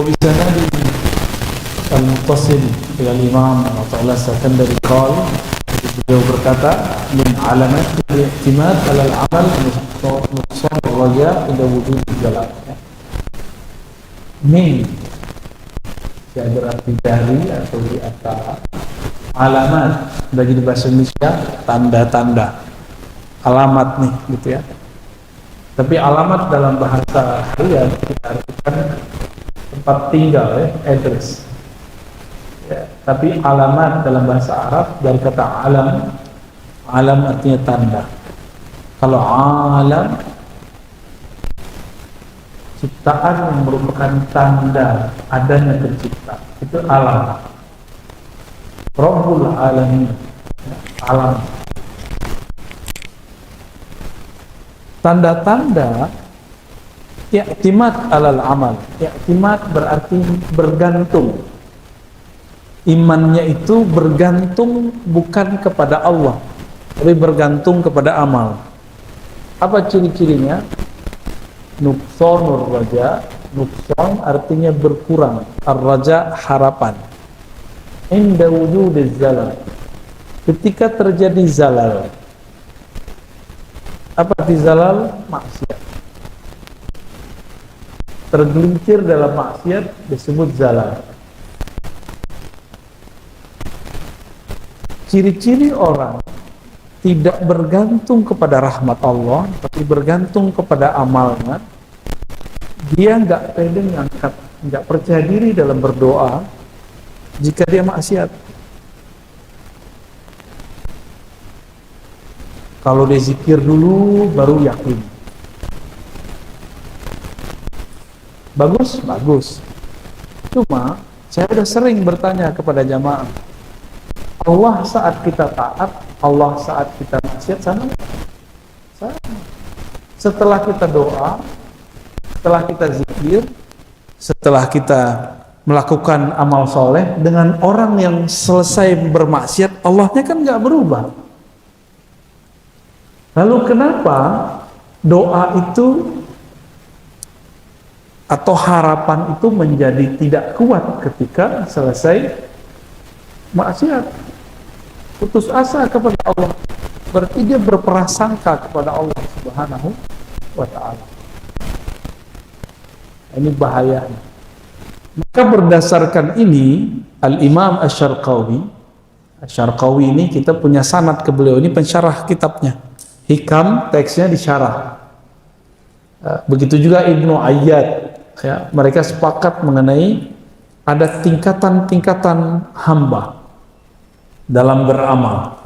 وبسند المتصل إلى الإمام Athaillah Sakandari قال beliau berkata min alamat i'timad alal amal nuqsan raja inda wujud jalan. Min yang berarti dari atau di atas, alamat bagi di bahasa Indonesia tanda-tanda, alamat nih gitu ya. Tapi alamat dalam bahasa harian kita artikan tempat tinggal ya, address ya. Tapi alamat dalam bahasa Arab dari kata alam, alam artinya tanda. Kalau alam ciptaan yang merupakan tanda adanya pencipta, itu alam. Rabbul alamin, alam. Tanda-tanda i'timad alal amal. I'timad berarti bergantung. Imannya itu bergantung bukan kepada Allah, tapi bergantung kepada amal. Apa ciri-cirinya? Nuqsanur raja, nuqsan artinya berkurang, ar-raja harapan. Inda wujudiz zalal, ketika terjadi zalal. Apa di zalal? Maksiat. Tergelincir dalam maksiat disebut zalal. Ciri-ciri orang tidak bergantung kepada rahmat Allah, tapi bergantung kepada amalnya. Dia nggak pede ngangkat, nggak percaya diri dalam berdoa jika dia maksiat. Kalau dia zikir dulu, baru yakin. Bagus, bagus. Cuma saya sudah sering bertanya kepada jamaah, Allah saat kita taat, Allah saat kita maksiat sama? Sama. Setelah kita doa, setelah kita zikir, setelah kita melakukan amal soleh, dengan orang yang selesai bermaksiat, Allahnya kan nggak berubah. Lalu kenapa doa itu atau harapan itu menjadi tidak kuat ketika selesai maksiat? Putus asa kepada Allah, berarti dia berprasangka kepada Allah Subhanahu wa ta'ala. Ini bahaya. Maka berdasarkan ini Al-Imam Asy-Syarqawi ini kita punya sanad ke beliau, ini pensyarah kitabnya. Hikam teksnya disyarah. Begitu juga Ibnu Ayyad ya, mereka sepakat mengenai ada tingkatan-tingkatan hamba dalam beramal.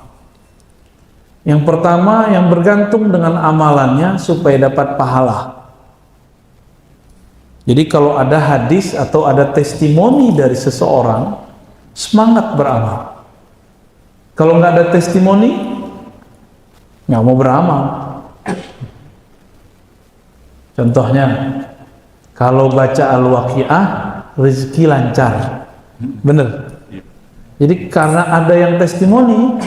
Yang pertama, yang bergantung dengan amalannya supaya dapat pahala. Jadi kalau ada hadis atau ada testimoni dari seseorang, semangat beramal. Kalau nggak ada testimoni, nggak mau beramal. Contohnya, kalau baca Al-Waqiah, rezeki lancar. Bener? Jadi karena ada yang testimoni,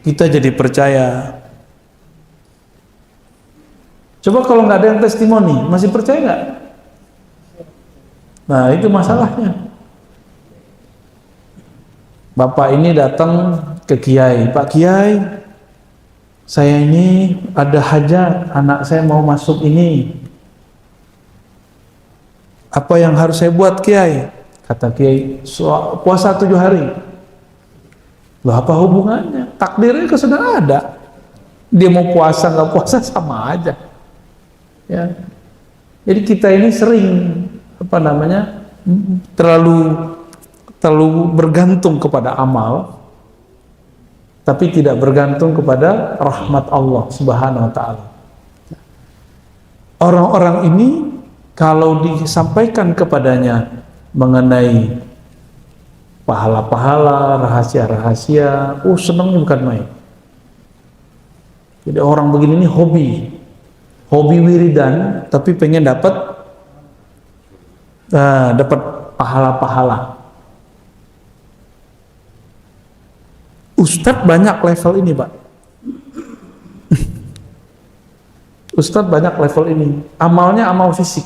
kita jadi percaya. Coba kalau nggak ada yang testimoni, masih percaya nggak? Nah itu masalahnya. Bapak ini datang ke Kiai, Pak Kiai, saya ini ada hajat, anak saya mau masuk ini. Apa yang harus saya buat Kiai? Kata Kiai, puasa 7 hari. Loh apa hubungannya? Takdirnya kan sudah ada. Dia mau puasa nggak puasa sama aja. Ya. Jadi kita ini sering terlalu bergantung kepada amal, tapi tidak bergantung kepada rahmat Allah Subhanahu wa ta'ala. Orang-orang ini kalau disampaikan kepadanya mengenai pahala-pahala, rahasia-rahasia, senangnya bukan main. Jadi orang begini ini hobi wiridan, tapi pengen dapat pahala-pahala. Ustadz banyak level ini, Pak. Ustadz banyak level ini. Amalnya amal fisik.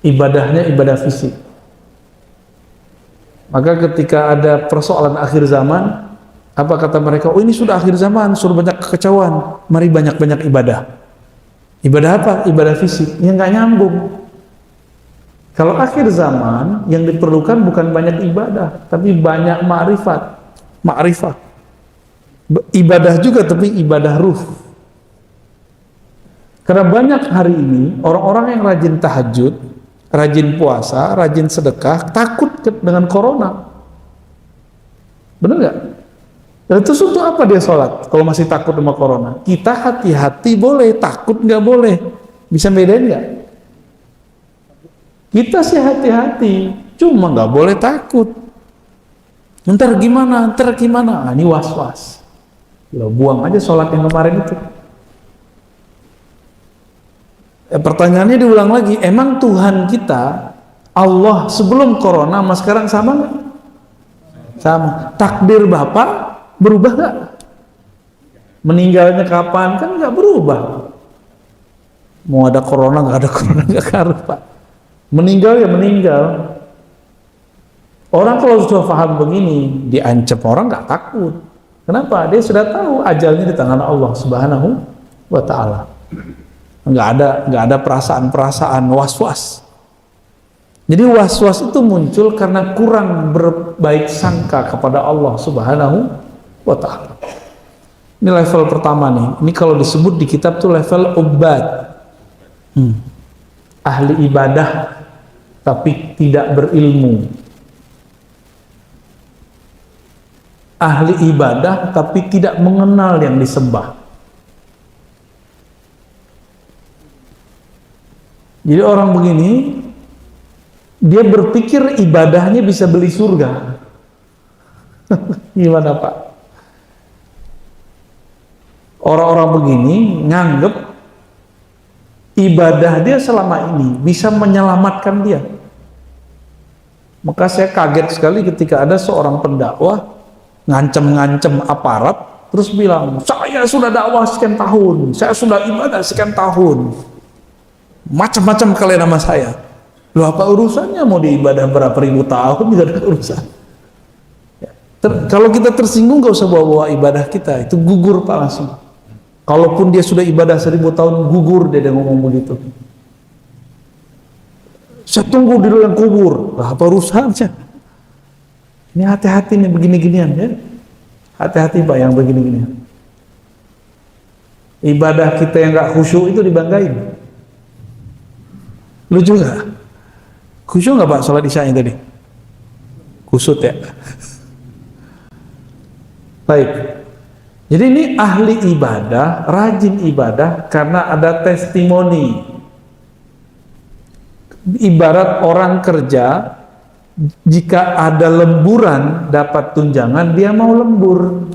ibadahnya ibadah fisik. Maka ketika ada persoalan akhir zaman, apa kata mereka? Oh, ini sudah akhir zaman, suruh banyak kekacauan, mari banyak-banyak ibadah. Ibadah apa? Ibadah fisik. Yang nggak nyambung. Kalau akhir zaman, yang diperlukan bukan banyak ibadah, tapi banyak ma'rifat. Ma'rifat. Ibadah juga, tapi ibadah ruh. Karena banyak hari ini, orang-orang yang rajin tahajud, rajin puasa, rajin sedekah, takut dengan corona. Benar nggak? Terus untuk apa dia sholat kalau masih takut sama corona? Kita hati-hati boleh, takut nggak boleh. Bisa bedain nggak? Kita sih hati-hati, cuma nggak boleh takut. Ntar gimana? Ah, ini was-was. Lo buang aja sholat yang kemarin itu. Pertanyaannya diulang lagi, emang Tuhan kita, Allah sebelum corona sama sekarang sama nggak? Sama. Takdir Bapak berubah nggak? Meninggalnya kapan? Kan nggak berubah. Mau ada corona nggak ada corona nggak ngaruh, Pak. Meninggal ya meninggal. Orang kalau sudah paham begini, diancam orang nggak takut. Kenapa? Dia sudah tahu ajalnya di tangan Allah Subhanahu wa Ta'ala. Nggak ada perasaan-perasaan was-was. Jadi was-was itu muncul karena kurang berbaik sangka kepada Allah Subhanahu wa Ta'ala. Ini level pertama nih. Ini kalau disebut di kitab tuh level ubad. Ahli ibadah tapi tidak berilmu. Ahli ibadah tapi tidak mengenal yang disembah. Jadi orang begini, dia berpikir ibadahnya bisa beli surga. Gimana Pak? Orang-orang begini nganggep ibadah dia selama ini bisa menyelamatkan dia. Maka saya kaget sekali ketika ada seorang pendakwah ngancem-ngancem aparat, terus bilang, saya sudah dakwah sekian tahun, saya sudah ibadah sekian tahun, macam-macam kalian nama saya. Loh, apa urusannya mau diibadah berapa ribu tahun, tidak ada urusan. Kalau kita tersinggung gak usah bawa-bawa ibadah kita, itu gugur Pak langsung. Kalaupun dia sudah ibadah 1000 tahun, gugur dia ngomong begitu. Saya tunggu di dalam kubur. Lah, apa urusannya? Ini hati-hati nih begini-ginian ya. Hati-hati Pak yang begini-ginian. Ibadah kita yang gak khusyuk itu dibanggain. Lucu gak? Khusyuk gak Pak sholat isya tadi? Kusut ya. Baik. Jadi ini ahli ibadah, rajin ibadah karena ada testimoni. Ibarat orang kerja, jika ada lemburan dapat tunjangan, dia mau lembur.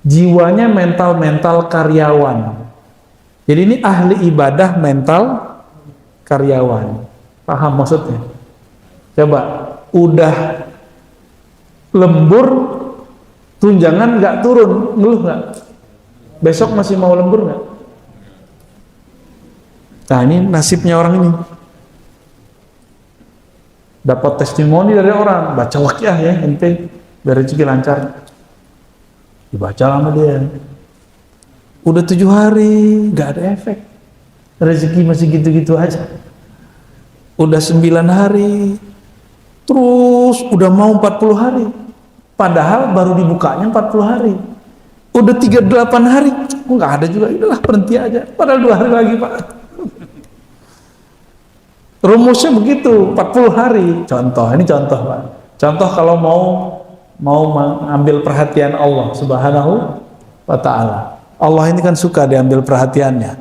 Jiwanya mental karyawan. Jadi ini ahli ibadah mental karyawan. Paham maksudnya? Coba, udah lembur, tunjangan nggak turun, ngeluh nggak? Besok masih mau lembur nggak? Nah ini nasibnya orang ini. Dapat testimoni dari orang, baca wakyah ya, ente biar rezeki lancar. Dibaca sama dia. Udah 7 hari, nggak ada efek. Rezeki masih gitu-gitu aja. Udah 9 hari, terus udah mau 40 hari. Padahal baru dibukanya 40 hari. Udah 38 hari, nggak ada juga. Udahlah berhenti aja. Padahal 2 hari lagi Pak. Rumusnya begitu, 40 hari. Contoh, ini contoh Pak. Contoh kalau mau mengambil perhatian Allah Subhanahu wa Ta'ala. Allah ini kan suka diambil perhatiannya.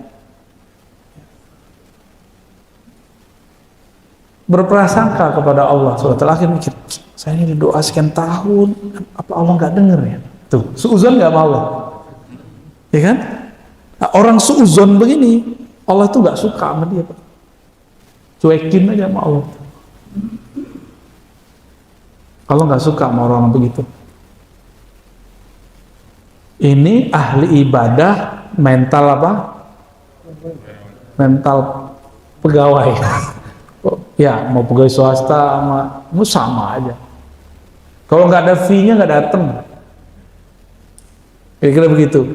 Berprasangka kepada Allah SWT. Akhirnya mikir, saya ini doa sekian tahun, apa Allah nggak denger ya? Tuh, suuzon nggak sama Allah? Ya kan? Nah, orang suuzon begini, Allah tuh nggak suka sama dia Pak. Cuekin aja sama Allah. Kalau nggak suka sama orang begitu. Ini ahli ibadah mental apa? Mental pegawai. Ya, mau pegawai swasta sama aja. Kalau nggak ada fee-nya nggak datang. Kira-kira begitu.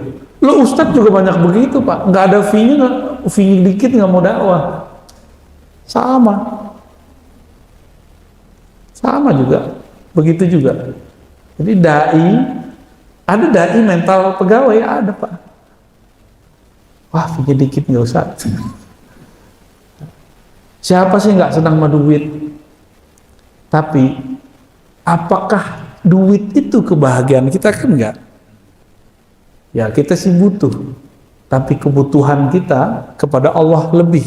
Lo ustadz juga banyak begitu pak, nggak ada fee-nya, fee dikit nggak mau dakwah. Sama juga, begitu juga. Jadi ada dai mental pegawai, ada pak. Wah, fee dikit nggak usah. Siapa sih nggak senang sama duit? Tapi apakah duit itu kebahagiaan kita? Kan enggak. Ya kita sih butuh, tapi kebutuhan kita kepada Allah lebih.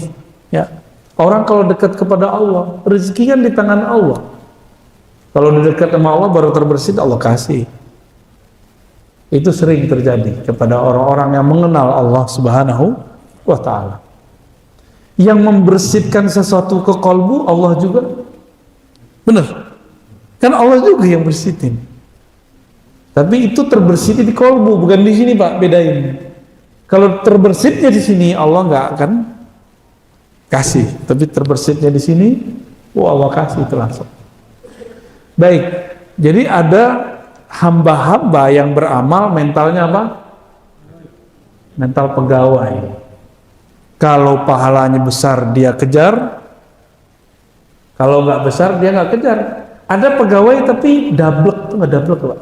Ya, orang kalau dekat kepada Allah, rezeki kan di tangan Allah. Kalau dekat sama Allah baru terbersit, Allah kasih. Itu sering terjadi kepada orang-orang yang mengenal Allah Subhanahu wa Ta'ala. Yang membersihkan sesuatu ke kalbu Allah juga. Benar, kan Allah juga yang bersihin. Tapi itu terbersih di kalbu, bukan di sini pak, bedain. Kalau terbersihnya di sini Allah nggak akan kasih, tapi terbersihnya di sini Allah kasih itu langsung. Baik, jadi ada hamba-hamba yang beramal mentalnya apa? Mental pegawai. Kalau pahalanya besar dia kejar, kalau nggak besar dia nggak kejar. Ada pegawai tapi dablek, tuh nggak dablek pak.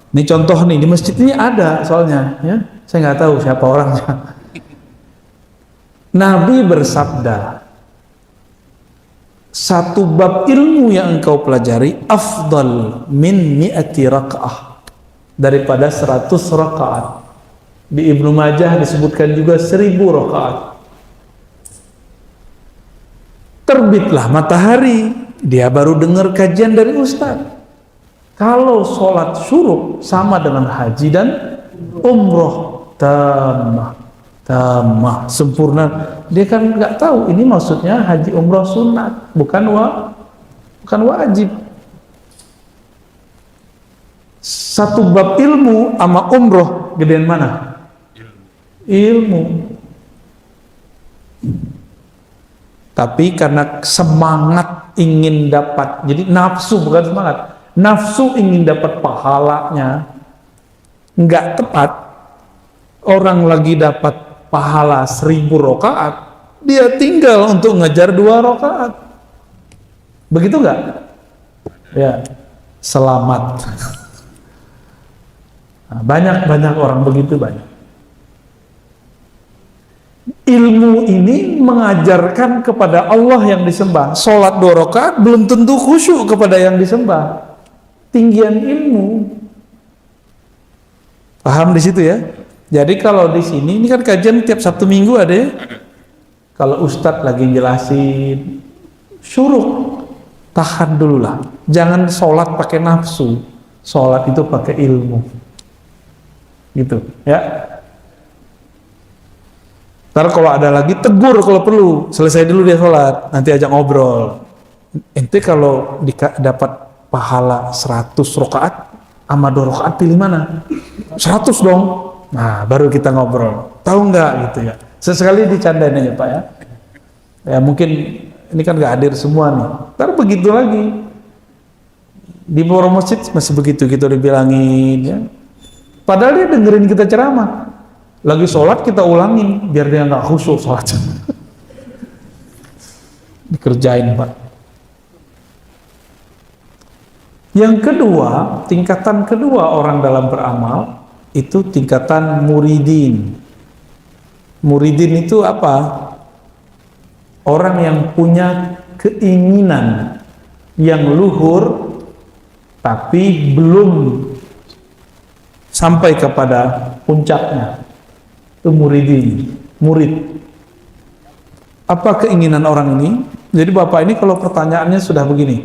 Ini contoh nih, di masjid ini ada soalnya, ya. Saya nggak tahu siapa orangnya. Nabi bersabda, satu bab ilmu yang engkau pelajari afdal min mi'ati raka'ah, daripada 100 rakaat. Di Ibnu Majah disebutkan juga 1000 rakaat. Terbitlah matahari, dia baru dengar kajian dari ustaz. Kalau sholat syuruk sama dengan haji dan umroh, tamah, sempurna. Dia kan nggak tahu ini maksudnya haji umroh sunat, bukan wajib. Satu bab ilmu sama umroh gedean mana? Ilmu. Tapi karena semangat ingin dapat, jadi nafsu bukan semangat, nafsu ingin dapat pahalanya, nggak tepat. Orang lagi dapat pahala 1000 rakaat, dia tinggal untuk ngejar 2 rakaat. Begitu nggak? Ya, selamat. Nah, banyak orang begitu, banyak. Ilmu ini mengajarkan kepada Allah yang disembah. Sholat 2 rakaat belum tentu khusyuk kepada yang disembah. Tinggian ilmu. Paham di situ ya? Jadi kalau di sini, ini kan kajian tiap Sabtu Minggu ada ya. Kalau Ustadz lagi jelasin syuruk, tahan dulu lah. Jangan sholat pakai nafsu. Sholat itu pakai ilmu. Gitu ya. Ntar kalau ada lagi tegur kalau perlu, selesai dulu dia sholat, nanti ajak ngobrol. Ente kalau dapat pahala 100 rakaat sama 2 rakaat pilih mana? 100 dong. Nah baru kita ngobrol. Tahu nggak gitu ya? Sesekali dicandain aja pak ya. Ya mungkin ini kan nggak hadir semua nih. Ntar begitu lagi. Di beberapa masjid masih begitu gitu dibilangin ya. Padahal dia dengerin kita ceramah. Lagi sholat kita ulangin biar dia nggak khusyuk sholat. Dikerjain pak. Yang kedua, tingkatan kedua orang dalam beramal itu tingkatan muridin. Muridin itu apa? Orang yang punya keinginan yang luhur tapi belum sampai kepada puncaknya. Itu muridin, murid. Apa keinginan orang ini? Jadi bapak ini kalau pertanyaannya sudah begini,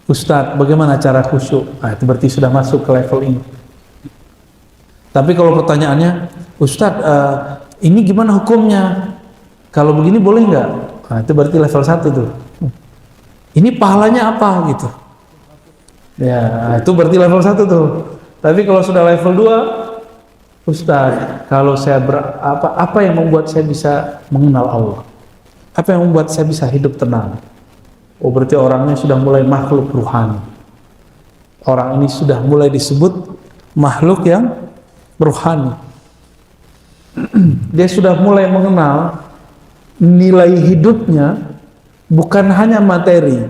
Ustadz bagaimana cara khusyuk? Nah, itu berarti sudah masuk ke level ini. Tapi kalau pertanyaannya, Ustadz ini gimana hukumnya? Kalau begini boleh nggak? Nah, itu berarti level 1 tuh. Ini pahalanya apa gitu? Ya, itu berarti level 1 tuh. Tapi kalau sudah level 2, Ustaz, kalau saya apa yang membuat saya bisa mengenal Allah? Apa yang membuat saya bisa hidup tenang? Oh, berarti orangnya sudah mulai makhluk ruhani. Orang ini sudah mulai disebut makhluk yang ruhani. Dia sudah mulai mengenal nilai hidupnya bukan hanya materi,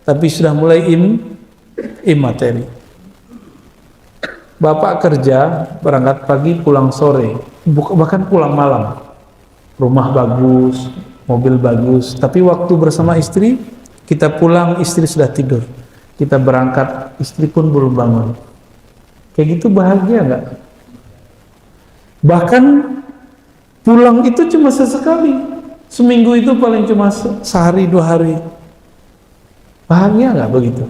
tapi sudah mulai imateri. Bapak kerja, berangkat pagi, pulang sore, bahkan pulang malam. Rumah bagus, mobil bagus, tapi waktu bersama istri, kita pulang, istri sudah tidur. Kita berangkat, istri pun belum bangun. Kayak gitu bahagia nggak? Bahkan pulang itu cuma sesekali. Seminggu itu paling cuma sehari, 2 hari. Bahagia nggak begitu?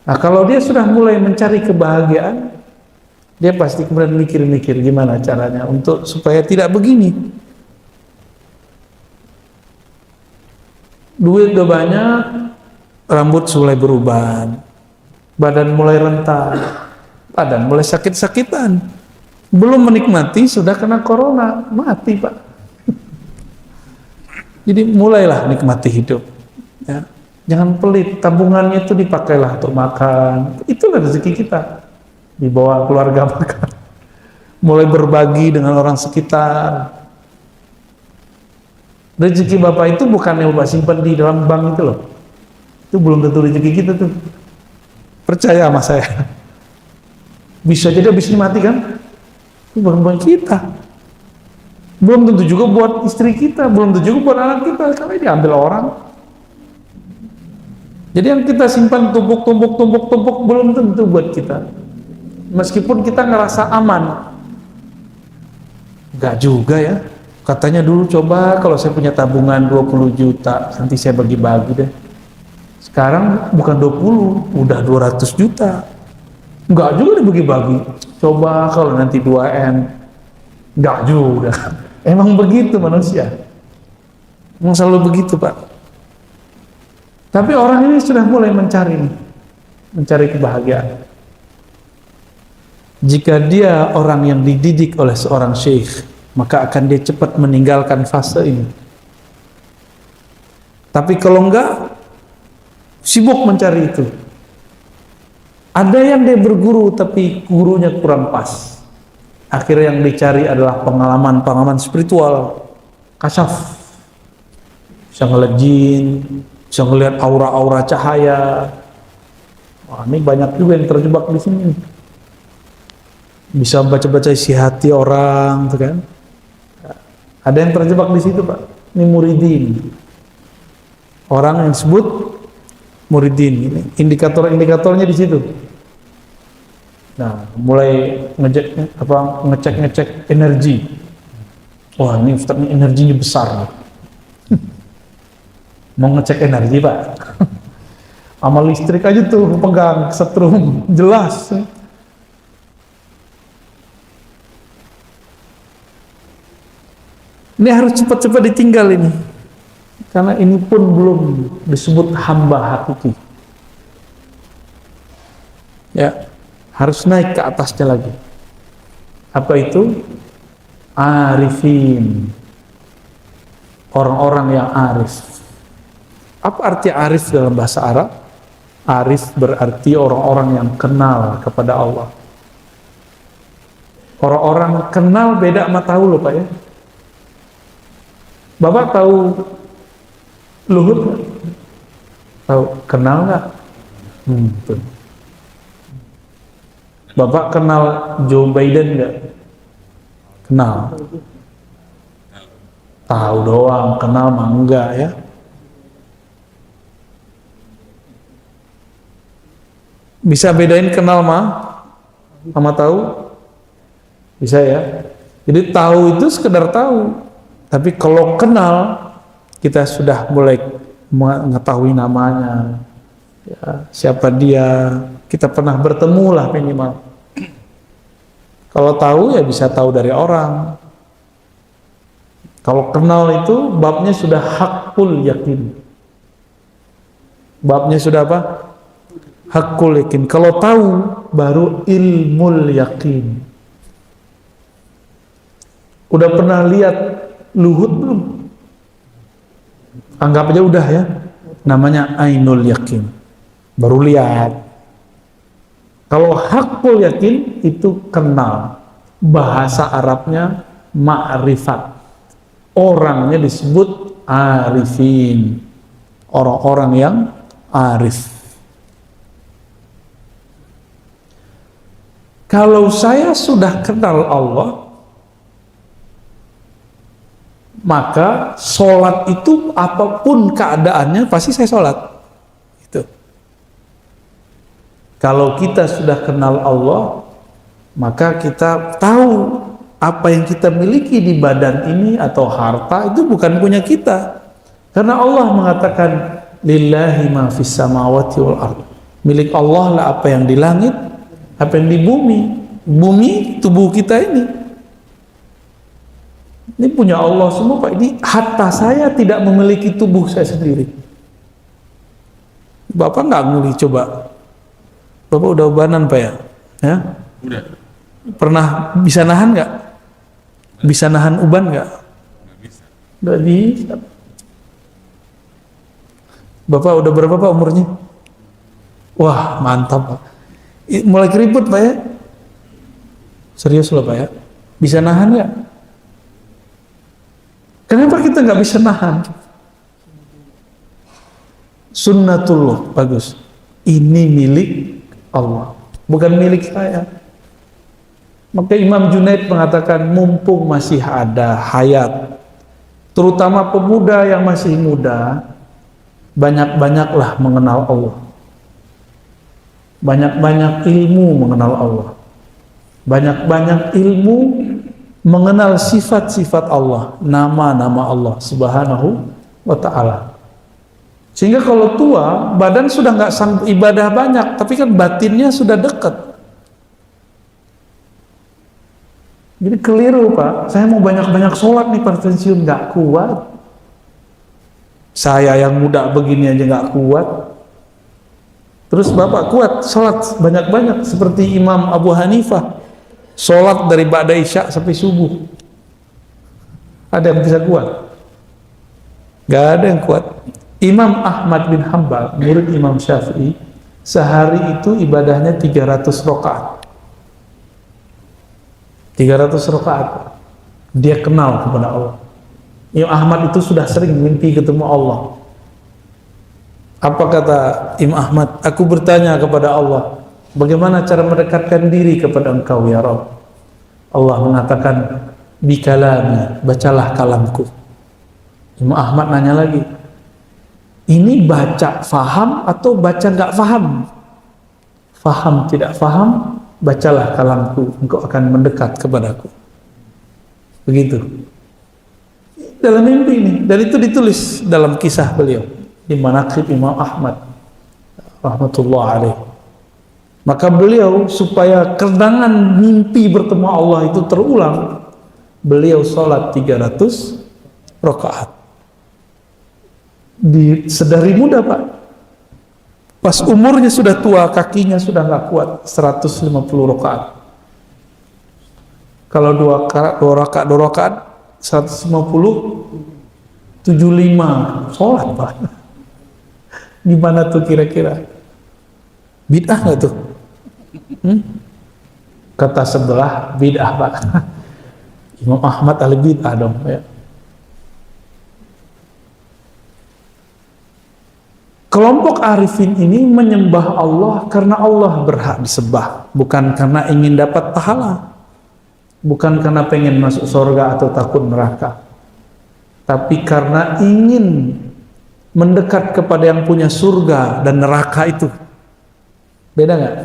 Nah, kalau dia sudah mulai mencari kebahagiaan, dia pasti kemudian mikir-mikir gimana caranya untuk supaya tidak begini. Duit udah banyak, rambut mulai beruban, badan mulai rentan, badan mulai sakit-sakitan. Belum menikmati sudah kena corona, mati Pak. Jadi mulailah nikmati hidup. Ya. Jangan pelit, tabungannya itu dipakailah untuk makan. Itulah rezeki kita. Dibawa keluarga makan. Mulai berbagi dengan orang sekitar. Rezeki Bapak itu bukan yang Bapak simpan di dalam bank itu loh. Itu belum tentu rezeki kita tuh. Percaya sama saya. Bisa jadi habis ini mati kan? Itu bukan buat kita. Belum tentu juga buat istri kita, belum tentu juga buat anak kita, karena diambil orang. Jadi yang kita simpan tumpuk belum tentu buat kita. Meskipun kita ngerasa aman. Enggak juga ya. Katanya dulu coba kalau saya punya tabungan 20 juta, nanti saya bagi-bagi deh. Sekarang bukan 20, udah 200 juta. Enggak juga dibagi-bagi. Coba kalau nanti 2M. Enggak juga. Emang begitu manusia. Emang selalu begitu Pak. Tapi orang ini sudah mulai mencari kebahagiaan. Jika dia orang yang dididik oleh seorang syekh, maka akan dia cepat meninggalkan fase ini. Tapi kalau enggak, sibuk mencari itu. Ada yang dia berguru tapi gurunya kurang pas. Akhirnya yang dicari adalah pengalaman spiritual, kasyaf. Bisa ngeliat jin, bisa ngelihat aura-aura cahaya. Wah, ini banyak juga yang terjebak di sini. Bisa baca-baca isi hati orang, tuh kan? Ada yang terjebak di situ, Pak. Ini muridin. Orang yang disebut muridin. Ini indikator-indikatornya di situ. Nah, mulai ngecek energi. Wah, ini Ustaz ini energinya besar. Mau ngecek energi Pak. Sama listrik aja tuh pegang setrum jelas. Ini harus cepat-cepat ditinggal ini, karena ini pun belum disebut hamba hakiki. Ya, harus naik ke atasnya lagi. Apa itu? Arifin, orang-orang yang arif. Apa arti arif dalam bahasa Arab? Arif berarti orang-orang yang kenal kepada Allah. Orang-orang kenal beda sama tahu loh Pak ya. Bapak tahu Luhut nggak? Tahu kenal nggak? Betul. Bapak kenal Joe Biden nggak? Kenal. Tahu doang, kenal mah enggak ya. Bisa bedain kenal mah sama tahu? Bisa ya. Jadi tahu itu sekedar tahu. Tapi kalau kenal, kita sudah mulai mengetahui namanya, ya, siapa dia, kita pernah bertemu lah minimal. Kalau tahu ya bisa tahu dari orang. Kalau kenal itu babnya sudah hakul yakin. Babnya sudah apa? Hakul yakin. Kalau tahu baru ilmul yakin. Udah pernah lihat Luhut belum? Anggap aja udah ya. Namanya ainul yakin. Baru lihat. Kalau hakul yakin itu kenal. Bahasa Arabnya ma'rifat. Orangnya disebut arifin. Orang-orang yang arif. Kalau saya sudah kenal Allah, maka sholat itu apapun keadaannya pasti saya sholat. Itu. Kalau kita sudah kenal Allah, maka kita tahu apa yang kita miliki di badan ini atau harta itu bukan punya kita. Karena Allah mengatakan lillahi ma fis samawati wal ard. Milik Allah lah apa yang di langit, apa yang di bumi. Bumi tubuh kita ini punya Allah semua Pak. Ini harta saya tidak memiliki tubuh saya sendiri. Bapak nggak nguli coba. Bapak udah ubanan Pak ya? Ya? Udah. Pernah bisa nahan nggak? Bisa nahan uban nggak? Nggak bisa. Nggak bisa. Bapak udah berapa Pak umurnya? Wah mantap Pak. Mulai keriput Pak ya? Serius loh Pak ya? Bisa nahan nggak? Kenapa kita nggak bisa nahan? Sunnatullah, bagus. Ini milik Allah, bukan milik saya. Maka Imam Junaid mengatakan mumpung masih ada hayat, terutama pemuda yang masih muda, banyak-banyaklah mengenal Allah. Banyak-banyak ilmu mengenal Allah. Banyak-banyak ilmu mengenal sifat-sifat Allah, nama-nama Allah Subhanahu wa ta'ala. Sehingga kalau tua, badan sudah nggak sanggup ibadah banyak, tapi kan batinnya sudah dekat. Jadi keliru Pak, saya mau banyak-banyak sholat nih pas pensiun, nggak kuat. Saya yang muda begini aja nggak kuat. Terus Bapak kuat sholat banyak-banyak seperti Imam Abu Hanifah, sholat dari ba'da isya sampai subuh. Ada yang bisa kuat? Gak ada yang kuat. Imam Ahmad bin Hanbal, murid Imam Syafi'i, sehari itu ibadahnya 300 rakaat. 300 rakaat. Dia kenal kepada Allah. Imam Ahmad itu sudah sering mimpi ketemu Allah. Apa kata Imam Ahmad? Aku bertanya kepada Allah, bagaimana cara mendekatkan diri kepada Engkau ya Rabb? Allah mengatakan, bikalami, bacalah kalamku. Imam Ahmad nanya lagi, ini baca faham atau baca nggak faham? Faham tidak faham, bacalah kalamku, engkau akan mendekat kepadaku. Begitu. Dalam mimpi ini, dan itu ditulis dalam kisah beliau di Manaqib Imam Ahmad rahmatullah alaih. Maka beliau supaya kenangan mimpi bertemu Allah itu terulang, beliau sholat 300 rakaat. Sedari muda Pak, pas umurnya sudah tua, kakinya sudah nggak kuat, 150 rakaat. Kalau dua rakaat 150 75 sholat Pak. Gimana tuh kira-kira? Bid'ah nggak tuh? Kata sebelah bid'ah Pak. Imam Ahmad ahli bid'ah dong ya. Kelompok arifin ini menyembah Allah karena Allah berhak disembah, bukan karena ingin dapat pahala, bukan karena pengen masuk surga atau takut neraka, tapi karena ingin mendekat kepada yang punya surga dan neraka itu. Beda nggak?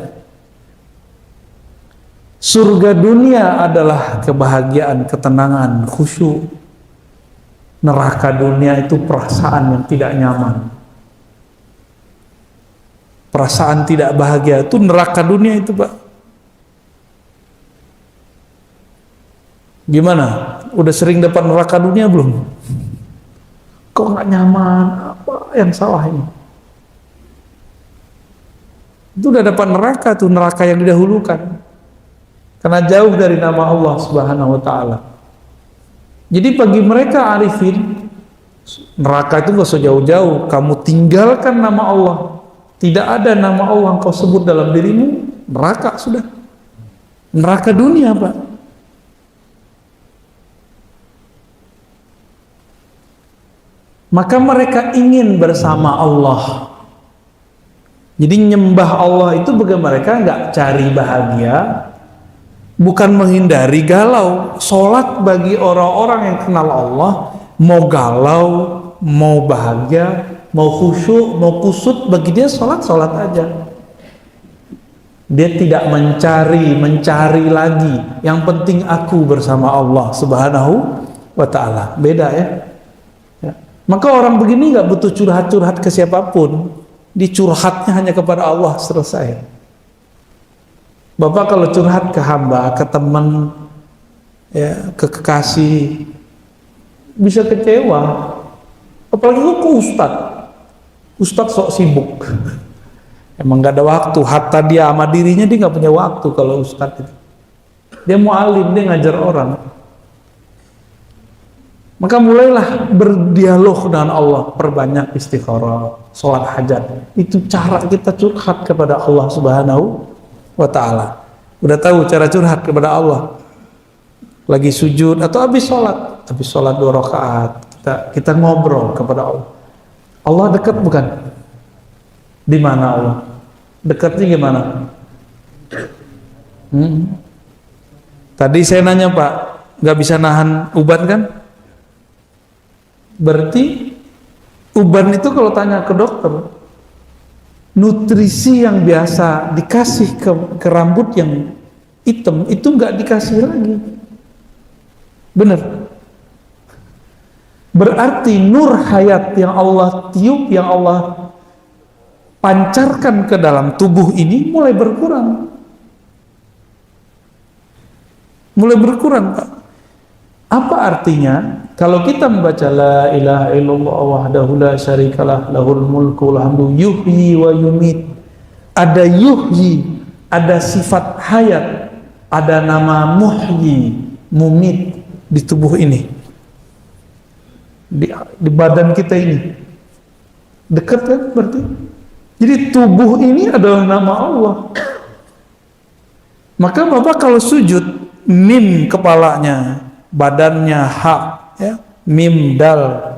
Surga dunia adalah kebahagiaan, ketenangan, khusyuk. Neraka dunia itu perasaan yang tidak nyaman. Perasaan tidak bahagia itu neraka dunia itu Pak. Gimana? Udah sering dapat neraka dunia belum? Kok nggak nyaman? Apa yang salah ini? Itu udah dapat neraka tuh, neraka yang didahulukan. Karena jauh dari nama Allah Subhanahu wa ta'ala. Jadi bagi mereka arifin, neraka itu gak usah jauh-jauh, kamu tinggalkan nama Allah, tidak ada nama Allah yang kau sebut dalam dirimu, neraka sudah. Neraka dunia, Pak. Maka mereka ingin bersama Allah. Jadi nyembah Allah itu bagi mereka nggak cari bahagia, bukan menghindari galau. Sholat bagi orang-orang yang kenal Allah, mau galau, mau bahagia, mau khusyuk, mau kusut, bagi dia sholat aja. Dia tidak mencari lagi. Yang penting aku bersama Allah Subhanahu wa ta'ala. Beda ya. Maka orang begini nggak butuh curhat-curhat ke siapapun, dicurhatnya hanya kepada Allah, selesai. Bapak kalau curhat ke hamba, ke teman, ya, ke kekasih, bisa kecewa. Apalagi ke Ustadz sok sibuk, emang nggak ada waktu. Hatta dia sama dirinya dia nggak punya waktu. Kalau Ustadz itu, dia mualim, dia ngajar orang. Maka mulailah berdialog dengan Allah, perbanyak istikharah, sholat hajat. Itu cara kita curhat kepada Allah Subhanahu wa ta'ala. Udah tahu cara curhat kepada Allah? Lagi sujud atau habis sholat 2 rakaat, kita ngobrol kepada Allah. Allah dekat bukan? Di mana Allah? Dekatnya gimana? Tadi saya nanya, Pak, nggak bisa nahan uban kan? Berarti uban itu kalau tanya ke dokter, nutrisi yang biasa dikasih ke rambut yang hitam itu nggak dikasih lagi. Benar? Berarti nur hayat yang Allah tiup, yang Allah pancarkan ke dalam tubuh ini mulai berkurang. Pak. Apa artinya? Kalau kita membaca la ilaha illallah wahdahu la syarikalah lahul mulku wal hamdu yuhyi wa yumit. Ada yuhyi, ada sifat hayat, ada nama muhyi, mumit di tubuh ini. Di badan kita ini. Dekat kan berarti? Jadi tubuh ini adalah nama Allah. Maka Bapak kalau sujud, mim kepalanya, badannya hak, ya, mim dal.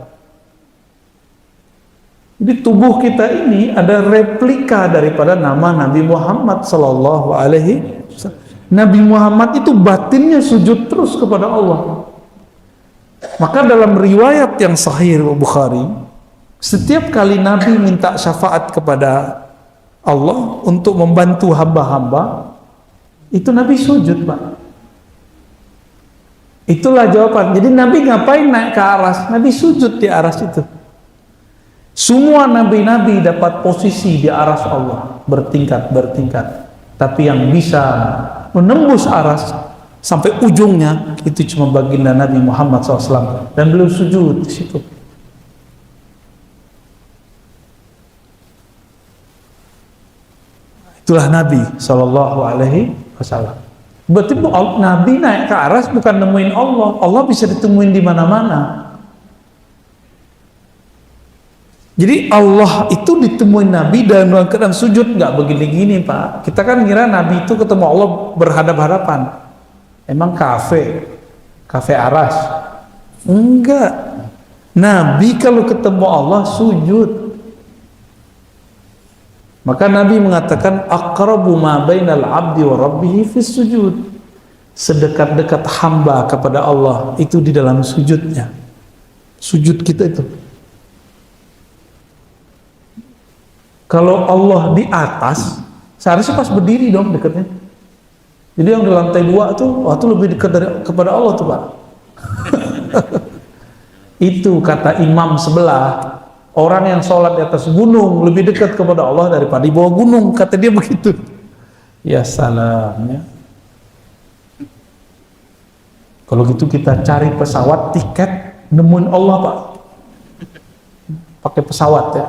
Jadi tubuh kita ini ada replika daripada nama Nabi Muhammad sallallahu alaihi wasallam. Nabi Muhammad itu batinnya sujud terus kepada Allah. Maka dalam riwayat yang sahih Bukhari, setiap kali Nabi minta syafaat kepada Allah untuk membantu hamba-hamba, itu Nabi sujud, Pak. Itulah jawaban. Jadi Nabi ngapain naik ke aras? Nabi sujud di aras itu. Semua nabi-nabi dapat posisi di aras Allah, bertingkat. Tapi yang bisa menembus aras sampai ujungnya itu cuma baginda Nabi Muhammad SAW, dan beliau sujud di situ. Itulah Nabi Sallallahu Alaihi Wasallam. Berarti Nabi naik ke aras bukan nemuin Allah. Allah bisa ditemuin di mana-mana. Jadi Allah itu ditemuin Nabi dalam keadaan sujud, nggak begini-gini, Pak. Kita kan ngira Nabi itu ketemu Allah berhadap-hadapan. Emang kafe aras? Enggak. Nabi kalau ketemu Allah sujud. Maka Nabi mengatakan aqrabu ma bainal abdi wa rabbih fis sujud. Sedekat-dekat hamba kepada Allah itu di dalam sujudnya. Sujud kita itu. Kalau Allah di atas, seharusnya pas berdiri dong dekatnya. Jadi yang di lantai 2 tuh, waktu lebih dekat kepada Allah tuh, Pak. Itu kata imam sebelah. Orang yang sholat di atas gunung lebih dekat kepada Allah daripada di bawah gunung, kata dia begitu. Ya salam, ya. Kalau gitu kita cari pesawat tiket nemuin Allah, Pak. Pakai pesawat ya.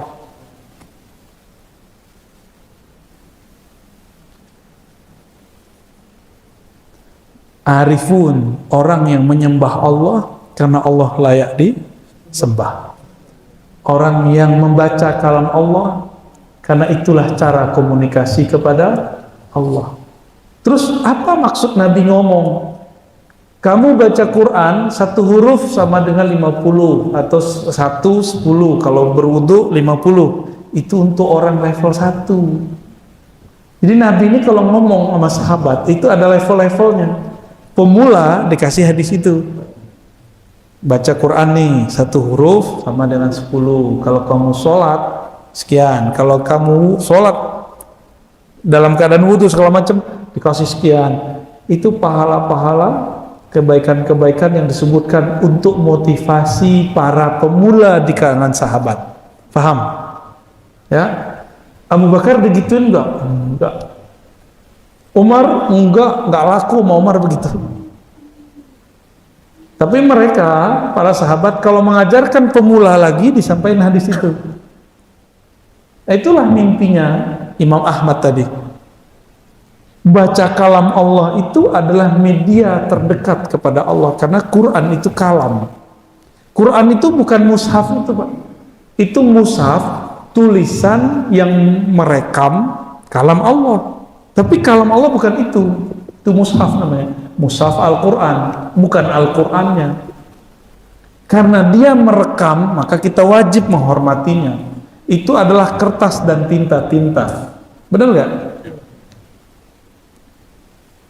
Arifun, orang yang menyembah Allah karena Allah layak disembah. Orang yang membaca kalam Allah, karena itulah cara komunikasi kepada Allah. Terus apa maksud Nabi ngomong? Kamu baca Quran, satu huruf sama dengan 50, atau 10, kalau berwudu 50. Itu untuk orang level 1. Jadi Nabi ini kalau ngomong sama sahabat, itu ada level-levelnya. Pemula dikasih hadis itu. Baca Quran nih, satu huruf sama dengan 10. Kalau kamu sholat, sekian. Kalau kamu sholat dalam keadaan wudu segala macam, dikasih sekian. Itu pahala-pahala, kebaikan-kebaikan yang disebutkan untuk motivasi para pemula di kalangan sahabat. Paham? Ya. Abu Bakar begituin enggak? Enggak. Umar enggak laku sama Umar begitu. Tapi mereka, para sahabat, kalau mengajarkan pemula lagi, disampaikan hadis itu. Itulah mimpinya Imam Ahmad tadi. Baca kalam Allah itu adalah media terdekat kepada Allah, karena Quran itu kalam. Quran itu bukan mushaf itu, Pak. Itu mushaf, tulisan yang merekam kalam Allah. Tapi kalam Allah bukan itu. Itu mushaf namanya. Mushaf Al-Quran, bukan Al-Qurannya. Karena dia merekam, maka kita wajib menghormatinya. Itu adalah kertas dan tinta-tinta. Benar nggak?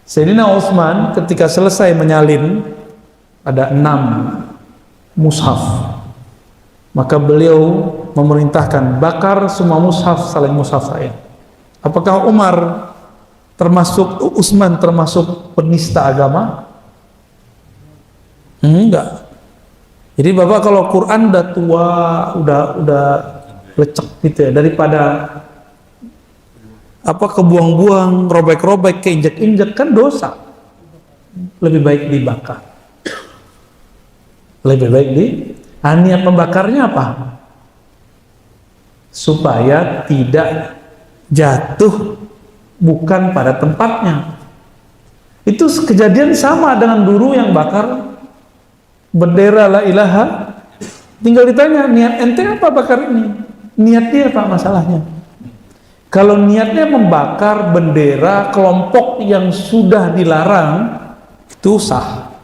Sayyidina Utsman ketika selesai menyalin, ada 6 mushaf, maka beliau memerintahkan, bakar semua mushaf selain mushaf saya. Apakah Utsman termasuk penista agama? Enggak. Jadi Bapak kalau Quran udah tua, udah lecek gitu ya, daripada kebuang-buang, robek-robek, keinjek-injek, kan dosa. Lebih baik dibakar. Lebih baik niat membakarnya apa? Supaya tidak jatuh bukan pada tempatnya. Itu kejadian sama dengan dulu yang bakar bendera la ilaha. Tinggal ditanya, niat ente apa bakar ini? Niat dia apa masalahnya? Kalau niatnya membakar bendera kelompok yang sudah dilarang, itu sah.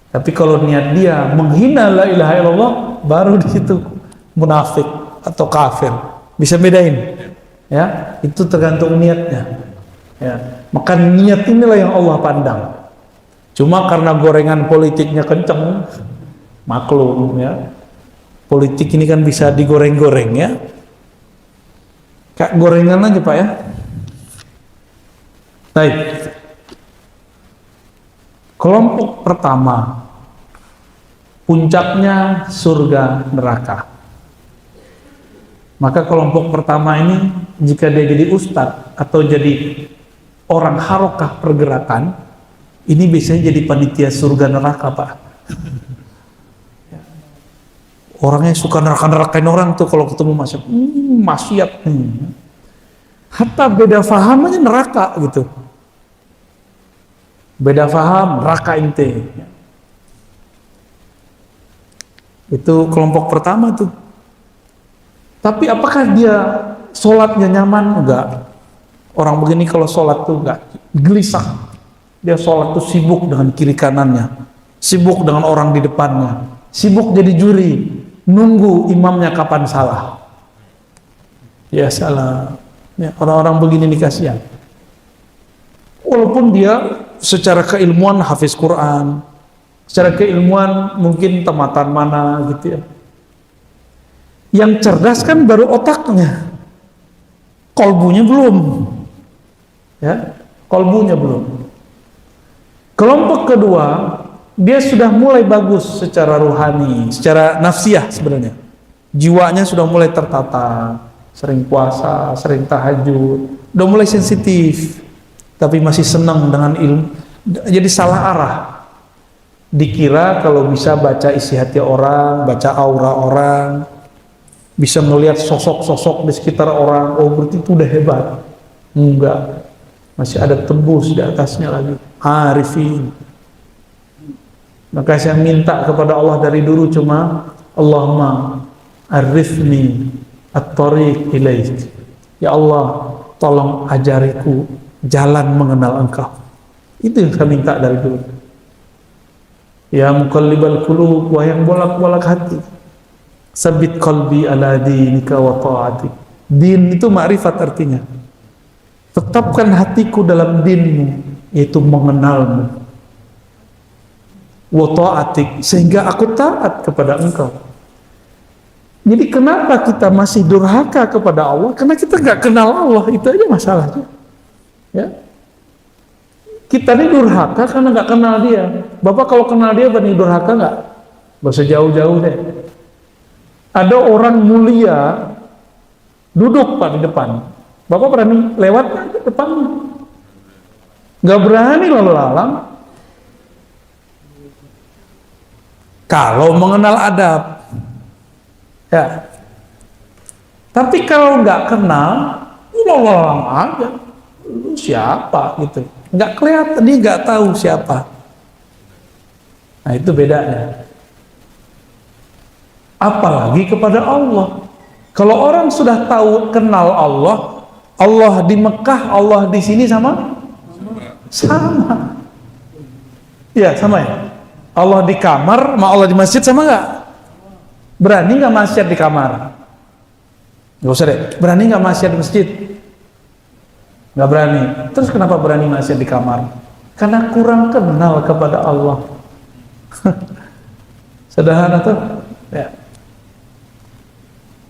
Tapi kalau niat dia menghina la ilaha illallah, baru di situ munafik atau kafir. Bisa bedain. Ya, itu tergantung niatnya. Ya, maka niat inilah yang Allah pandang. Cuma karena gorengan politiknya kenceng, maklum ya. Politik ini kan bisa digoreng-goreng ya. Kayak gorengan aja Pak ya. Baik. Kelompok pertama, puncaknya surga neraka. Maka kelompok pertama ini, jika dia jadi ustadz atau jadi orang harokah pergerakan, ini biasanya jadi panitia surga neraka Pak. Orangnya suka neraka-nerakain orang tuh kalau ketemu maksiat. Hatta beda faham aja neraka gitu. Beda faham, neraka ente. Itu kelompok pertama tuh. Tapi apakah dia sholatnya nyaman? Enggak. Orang begini kalau sholat tuh enggak, gelisah. Dia sholat tuh sibuk dengan kiri kanannya, sibuk dengan orang di depannya, sibuk jadi juri, nunggu imamnya kapan salah. Ya salah. Ya, orang-orang begini nih kasihan. Walaupun dia secara keilmuan hafiz Quran, secara keilmuan mungkin tamatan mana gitu ya. Yang cerdas kan baru otaknya, kolbunya belum. Ya, kolbunya belum. Kelompok kedua, dia sudah mulai bagus secara ruhani, secara nafsiyah sebenarnya. Jiwanya sudah mulai tertata, sering puasa, sering tahajud, udah mulai sensitif, tapi masih senang dengan ilmu. Jadi salah arah. Dikira kalau bisa baca isi hati orang, baca aura orang, bisa melihat sosok-sosok di sekitar orang, oh berarti itu udah hebat. Enggak, masih ada tembus di atasnya lagi, arifin. Maka saya minta kepada Allah dari dulu cuma Allahumma arifni at-tariq ilaik. Ya Allah, tolong ajariku jalan mengenal Engkau. Itu yang saya minta dari dulu. Ya muqallibal qulub, wahai yang bolak-balik hati, sabit qalbi ala dinika wa ta'ati. Din itu ma'rifat artinya. Tetapkan hatiku dalam dinmu, yaitu mengenalmu. Wa ta'atik, sehingga aku taat kepada Engkau. Jadi kenapa kita masih durhaka kepada Allah? Karena kita nggak kenal Allah, itu aja masalahnya. Ya. Kita ini durhaka karena nggak kenal Dia. Bapak kalau kenal Dia berani durhaka nggak? Gak usah jauh-jauh deh. Ada orang mulia duduk Pak di depan. Bapak berani lewat ke depannya? Nggak berani lalu lalang. Kalau mengenal adab, ya. Tapi kalau nggak kenal, lalang aja. Lu siapa gitu? Nggak kelihatan, dia nggak tahu siapa. Nah itu bedanya. Apalagi kepada Allah. Kalau orang sudah tahu kenal Allah, Allah di Mekah, Allah di sini sama? Sama. Iya sama ya. Allah di kamar, sama Allah di masjid sama nggak? Berani nggak maksiat di kamar? Nggak usah deh. Berani nggak maksiat di masjid? Nggak berani. Terus kenapa berani maksiat di kamar? Karena kurang kenal kepada Allah. Sederhana tuh. Ya.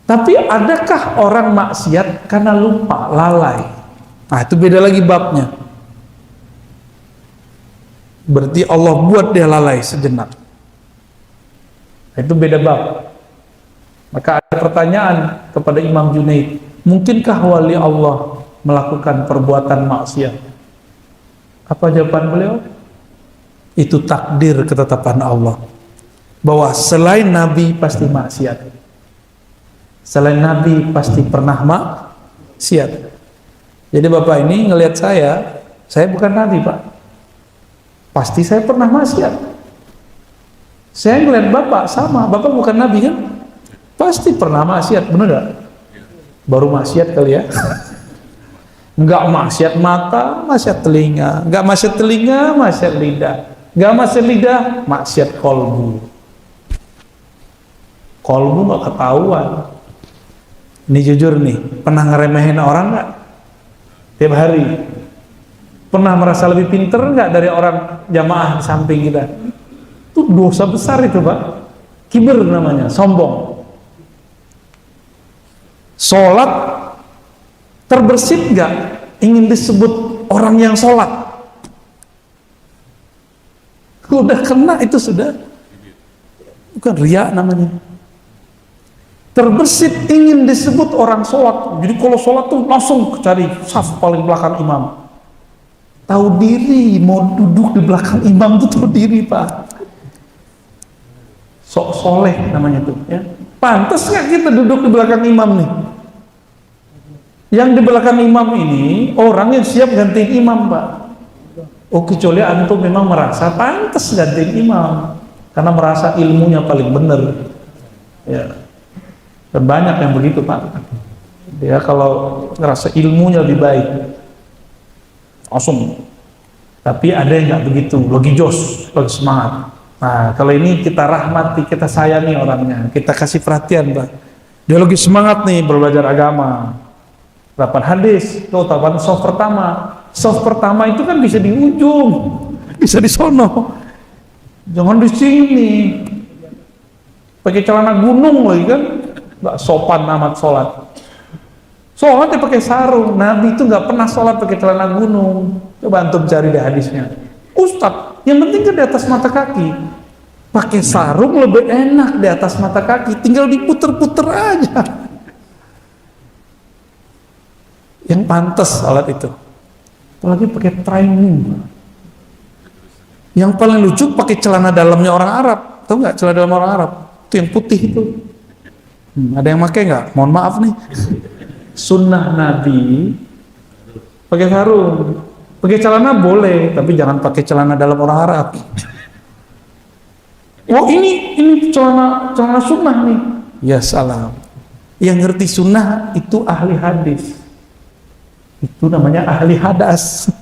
Tapi adakah orang maksiat karena lupa, lalai? Nah itu beda lagi babnya. Berarti Allah buat dia lalai sejenak. Nah, itu beda bab. Maka ada pertanyaan kepada Imam Junaid, mungkinkah wali Allah melakukan perbuatan maksiat? Apa jawaban beliau? Itu takdir ketetapan Allah, bahwa selain Nabi pasti maksiat, selain Nabi pasti pernah maksiat. Jadi Bapak ini ngelihat saya bukan Nabi Pak, pasti saya pernah maksiat. Saya ngelihat Bapak sama, Bapak bukan Nabi kan, pasti pernah maksiat, bener gak? Baru maksiat kali ya. Enggak maksiat mata, maksiat telinga. Enggak maksiat telinga, maksiat lidah. Enggak maksiat lidah, maksiat kolbu. Kolbu enggak ketahuan. Ini jujur nih, pernah ngeremehin orang enggak? Tiap hari. Pernah merasa lebih pinter enggak dari orang jamaah di samping kita? Itu dosa besar itu Pak. Kiber namanya, sombong. Sholat terbersit nggak ingin disebut orang yang sholat? Udah kena itu sudah, bukan riya namanya. Terbersit ingin disebut orang sholat. Jadi kalau sholat tuh langsung cari saf paling belakang imam. Tahu diri mau duduk di belakang imam tuh tahu diri Pak. Sok soleh namanya tuh ya. Pantas nggak kita duduk di belakang imam nih? Yang di belakang imam ini orang yang siap gantiin imam Pak. Oh kecuali antum memang merasa pantas gantiin imam karena merasa ilmunya paling benar. Ya. Dan banyak yang begitu Pak. Dia kalau ngerasa ilmunya lebih baik langsung. Tapi ada yang nggak begitu, lagi jos, lagi semangat. Nah kalau ini kita rahmati, kita sayangi orangnya, kita kasih perhatian Pak. Dia lagi semangat nih belajar agama. 8 hadis, tuh tahapan soft pertama. Soft pertama itu kan bisa di ujung, bisa di sono. Jangan di sini. Pakai celana gunung lagi kan, nggak sopan amat sholat. Sholat dia pakai sarung. Nabi itu nggak pernah sholat pakai celana gunung. Coba antum cari deh hadisnya. Ustadz, yang penting kan di atas mata kaki. Pakai sarung lebih enak di atas mata kaki. Tinggal diputer-puter aja. Yang pantas alat itu, apalagi pakai training. Yang paling lucu pakai celana dalamnya orang Arab, tahu nggak celana dalam orang Arab? Itu yang putih itu. Ada yang pakai nggak? Mohon maaf nih. Sunnah Nabi pakai sarung, pakai celana boleh, tapi jangan pakai celana dalam orang Arab. Oh ini celana sunnah nih. Ya salam. Yang ngerti sunnah itu ahli hadis. Itu namanya ahli hadas.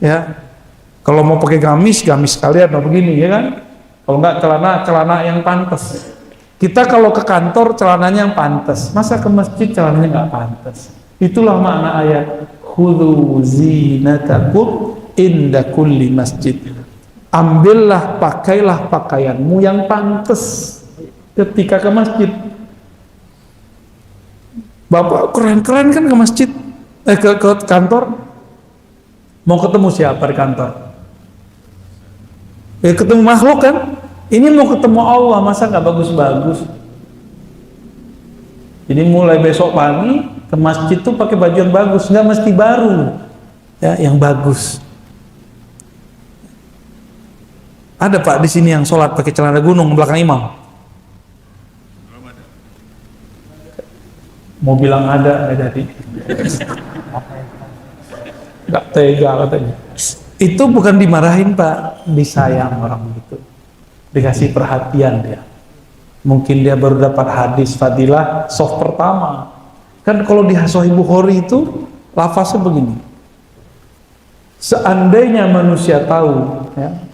Ya. Kalau mau pakai gamis sekalian mau begini ya kan. Kalau enggak celana yang pantas. Kita kalau ke kantor celananya yang pantas. Masa ke masjid celananya enggak pantas. Itulah makna ayat khudhu zinatakum inda kulli masjid. Ambillah, pakailah pakaianmu yang pantas ketika ke masjid. Bapak keren-keren kan ke masjid, ke kantor. Mau ketemu siapa di kantor? Ya ketemu makhluk kan? Ini mau ketemu Allah, masa nggak bagus-bagus? Jadi mulai besok pagi ke masjid tuh pakai baju yang bagus, nggak mesti baru, ya yang bagus. Ada Pak di sini yang sholat pakai celana gunung belakang imam? Mau bilang ada tadi. Gak tega katanya. Itu bukan dimarahin Pak, disayang orang gitu. Dikasih perhatian dia. Mungkin dia baru dapat hadis fadilah soft pertama. Kan kalau di Sahih Bukhari itu lafaznya begini. Seandainya manusia tahu, ya,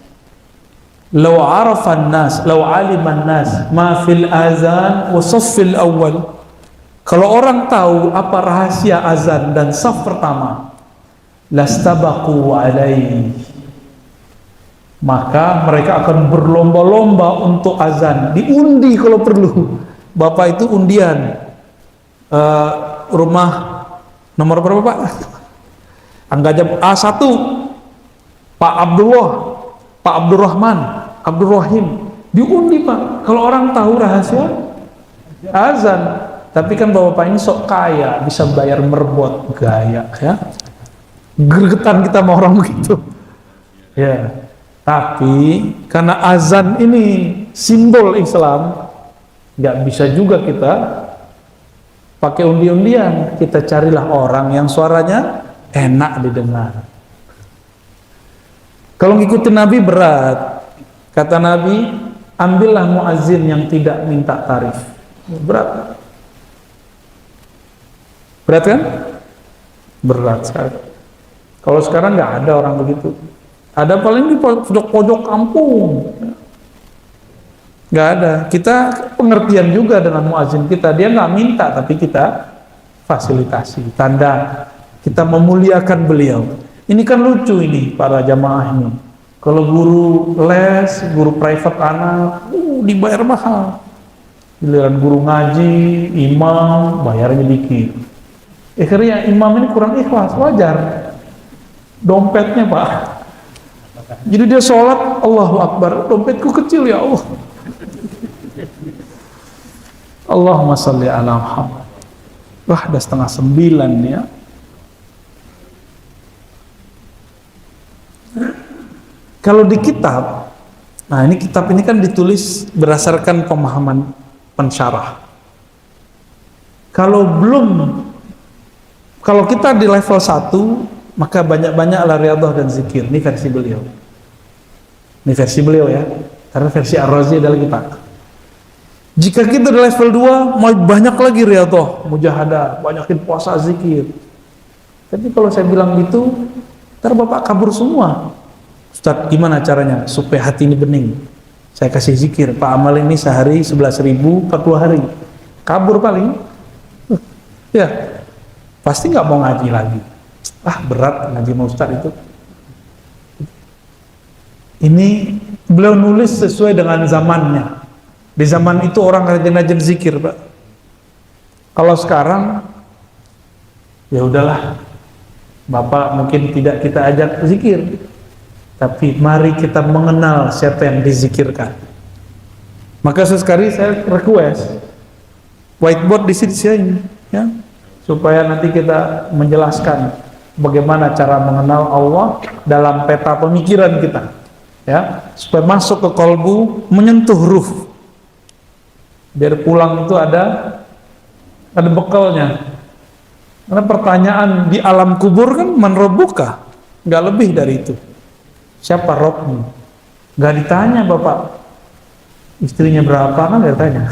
Lau arafan nas, lau aliman nas, ma fil azan wa saffil awal. Kalau orang tahu apa rahasia azan dan saf pertama, lastabaqu alaihi. Maka mereka akan berlomba-lomba untuk azan, diundi kalau perlu. Bapak itu undian. Rumah nomor berapa Pak? Anggap A1. Pak Abdullah, Pak Abdurrahman, Abdurrahim, diundi Pak. Kalau orang tahu rahasia azan, tapi kan bapak ini sok kaya, bisa bayar merbot, gaya, ya. Gregetan kita sama orang begitu, ya. Tapi karena azan ini simbol Islam, nggak bisa juga kita pakai undi-undian. Kita carilah orang yang suaranya enak didengar. Kalau ngikutin Nabi berat. Kata Nabi, ambillah muazzin yang tidak minta tarif. Berat. Berat kan? Berat sekali. Kalau sekarang nggak ada orang begitu. Ada paling di pojok-pojok kampung. Nggak ada. Kita pengertian juga dengan muazzin kita. Dia nggak minta, tapi kita fasilitasi. Tanda kita memuliakan beliau. Ini kan lucu ini para jamaah ini. Kalau guru les, guru private anak, dibayar mahal. Giliran guru ngaji, imam, bayarnya dikit. Akhirnya imam ini kurang ikhlas, wajar. Dompetnya Pak. Jadi dia sholat, Allahu Akbar, dompetku kecil ya Allah. Allahumma sholli ala Muhammad. Wah, udah 8:30 ya. Kalau di kitab, nah ini kitab ini kan ditulis berdasarkan pemahaman pensyarah. Kalau kita di level 1, maka banyak-banyaklah riyadhah dan zikir. Ini versi beliau. Ini versi beliau ya. Karena versi Ar-Razi ada lagi Pak. Jika kita di level 2, mau banyak lagi riyadhah, mujahadah, banyakin puasa, zikir. Tapi kalau saya bilang gitu, ntar Bapak kabur semua. Ustaz, gimana caranya supaya hati ini bening? Saya kasih zikir, Pak amal ini sehari 11.000, 40 hari. Kabur paling. Ya, pasti nggak mau ngaji lagi. Ah, berat ngaji sama Ustaz itu. Ini beliau nulis sesuai dengan zamannya. Di zaman itu orang rajin-rajin zikir, Pak. Kalau sekarang, ya udahlah. Bapak mungkin tidak kita ajak zikir. Tapi mari kita mengenal siapa yang dizikirkan. Maka sesekali saya request whiteboard di sini, ya, supaya nanti kita menjelaskan bagaimana cara mengenal Allah dalam peta pemikiran kita, ya, supaya masuk ke kolbu, menyentuh ruh, biar pulang itu ada bekalnya. Karena pertanyaan di alam kubur kan man rabbuka, nggak lebih dari itu. Siapa Robmu? Gak ditanya Bapak. istrinya berapa kan nggak ditanya,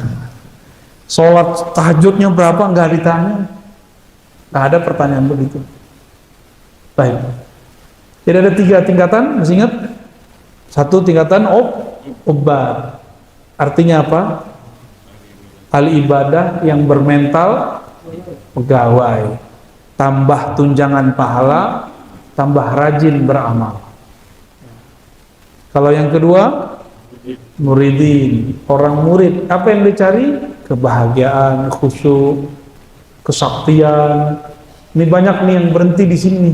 sholat tahajudnya berapa nggak ditanya, nggak ada pertanyaan begitu. Baik, jadi ada 3 tingkatan, masih ingat? 1 tingkatan obat, artinya apa? Ahli ibadah yang bermental pegawai, tambah tunjangan pahala, tambah rajin beramal. Kalau yang kedua, muridin, orang murid, apa yang dicari? Kebahagiaan, khusyuk, kesaktian. Ini banyak nih yang berhenti di sini.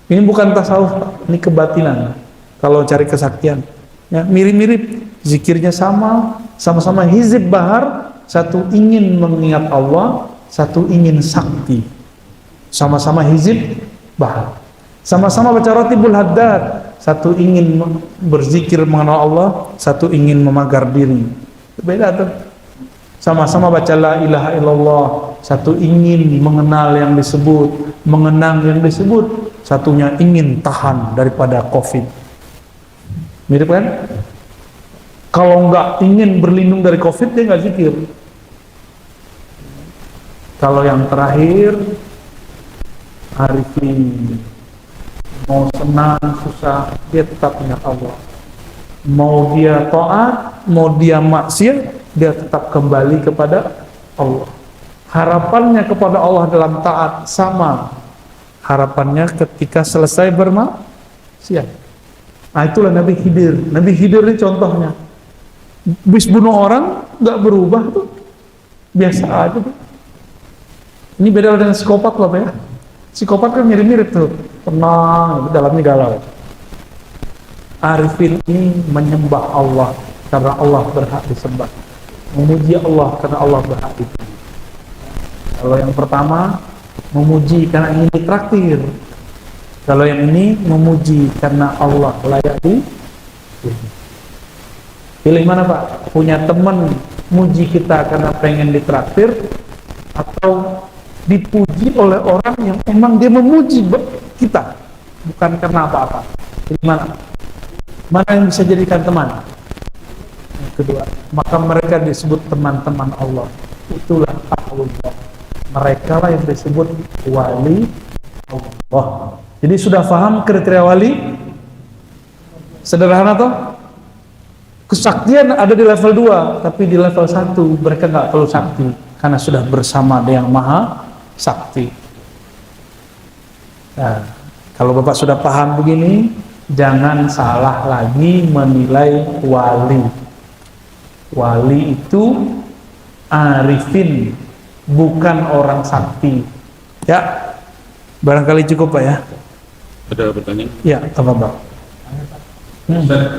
Ini bukan tasawuf, ini kebatinan. Kalau cari kesaktian, ya, mirip-mirip, zikirnya sama-sama hizib bahar, satu ingin mengingat Allah, satu ingin sakti. Sama-sama hizib bahar, sama-sama baca ratibul haddad, satu ingin berzikir mengenal Allah, satu ingin memagar diri. Beda tuh. Sama-sama baca la ilaha illallah, satu ingin mengenal yang disebut, mengenang yang disebut, satunya ingin tahan daripada COVID. Mirip kan? Kalau nggak ingin berlindung dari COVID, dia nggak zikir. Kalau yang terakhir, arifin, mau senang susah dia tetap ingat Allah, mau dia taat, mau dia maksiat, dia tetap kembali kepada Allah. Harapannya kepada Allah dalam taat sama harapannya ketika selesai bermaksiat. Nah, itulah Nabi Khidir. Nabi Khidir ini contohnya, habis bunuh orang nggak berubah tuh, biasa aja tuh. Ini beda dengan psikopat loh ya. Psikopat kan mirip-mirip tuh, tenang, dalamnya galau. Arifin ini menyembah Allah karena Allah berhak disembah, memuji Allah karena Allah berhak dipuji. Kalau yang pertama, memuji karena ingin ditraktir. Kalau yang ini, memuji karena Allah layak dipuji. Pilih mana Pak? Punya teman muji kita karena pengen ditraktir, atau dipuji oleh orang yang emang dia memuji kita, bukan karena apa-apa. Jadi mana yang bisa jadikan teman? Yang kedua, maka mereka disebut teman-teman Allah. Itulah Allah. Mereka lah yang disebut wali Allah. Jadi sudah paham kriteria wali? Sederhana toh? Kesaktian ada di level 2, tapi di level 1 mereka nggak perlu sakti karena sudah bersama dengan Maha Sakti. Nah, kalau Bapak sudah paham begini, jangan salah lagi menilai wali. Wali itu arifin, bukan orang sakti. Ya, barangkali cukup Pak ya. Ada pertanyaan? Ya, apa Pak?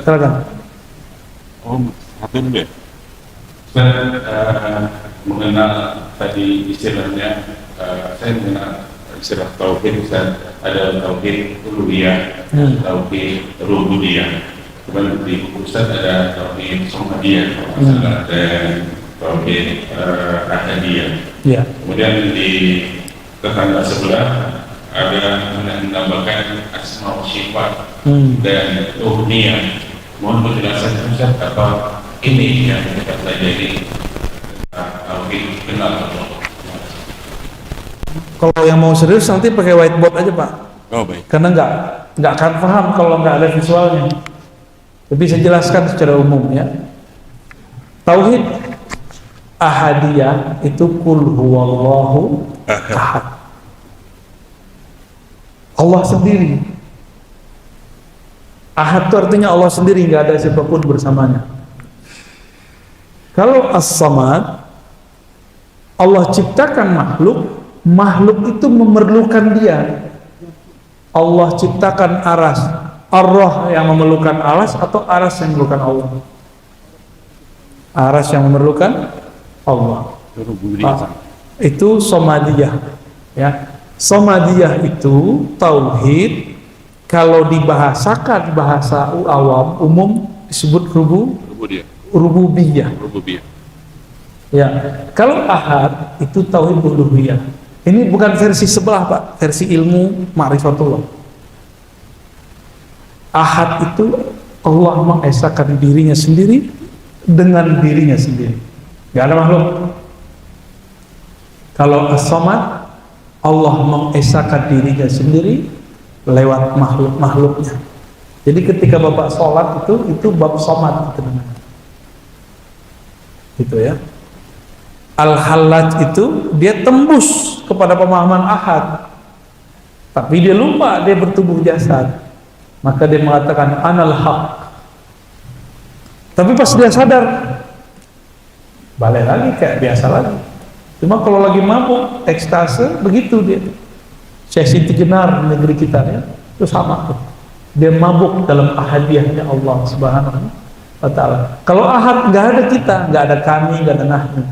Silakan. Oh, satu dulu ya. Saya mengenal tadi istilahnya, saya mengenal istilah tauhid. Ada tauhid uluhiyah, tauhid rububiyah. Kemudian di buku Ustaz ada tauhid somadiyah, dan tauhid ahadiyah. Ya. Kemudian di tetangga sebelah ada menambahkan asma wa sifat dan tuhmiyah. Mohon penjelasan Ustaz, apa ini yang kita pelajari tauhid kenal Allah? Kalau yang mau serius nanti pakai whiteboard aja Pak. Oh baik. Karena nggak akan paham kalau nggak ada visualnya. Tapi saya jelaskan secara umum ya. Tauhid ahadiyah itu kul huwallahu ahad. Allah sendiri. Ahad itu artinya Allah sendiri, nggak ada siapapun bersamanya. Kalau as-samad, Allah ciptakan makhluk itu memerlukan dia. Allah ciptakan aras, ar-roh yang memerlukan aras, atau aras yang memerlukan Allah? Aras yang memerlukan Allah. Itu somadiyah ya. Somadiyah itu tauhid, kalau dibahasakan bahasa awam umum disebut rububiyah. Ya, kalau ahad itu tauhid uluhiyah. Ini bukan versi sebelah Pak, versi ilmu ma'rifatullah. Ahad itu Allah mengesakan dirinya sendiri, dengan dirinya sendiri, nggak ada makhluk. Kalau as-samad, Allah mengesakan dirinya sendiri lewat makhluknya. Jadi ketika Bapak sholat itu bab samad gitu namanya. Gitu ya. Al-Hallaj itu dia tembus kepada pemahaman ahad, tapi dia lupa dia bertubuh jasad, maka dia mengatakan anal haq. Tapi pas dia sadar, balik lagi kayak biasa lagi. Cuma kalau lagi mabuk, ekstase, begitu dia. Syekh Siti Jenar negeri kita ya, itu sama tuh. Dia mabuk dalam ahadiyahnya Allah Subhanahu wa Ta'ala. Kalau ahad nggak ada kita, nggak ada kami, nggak ada nahnu.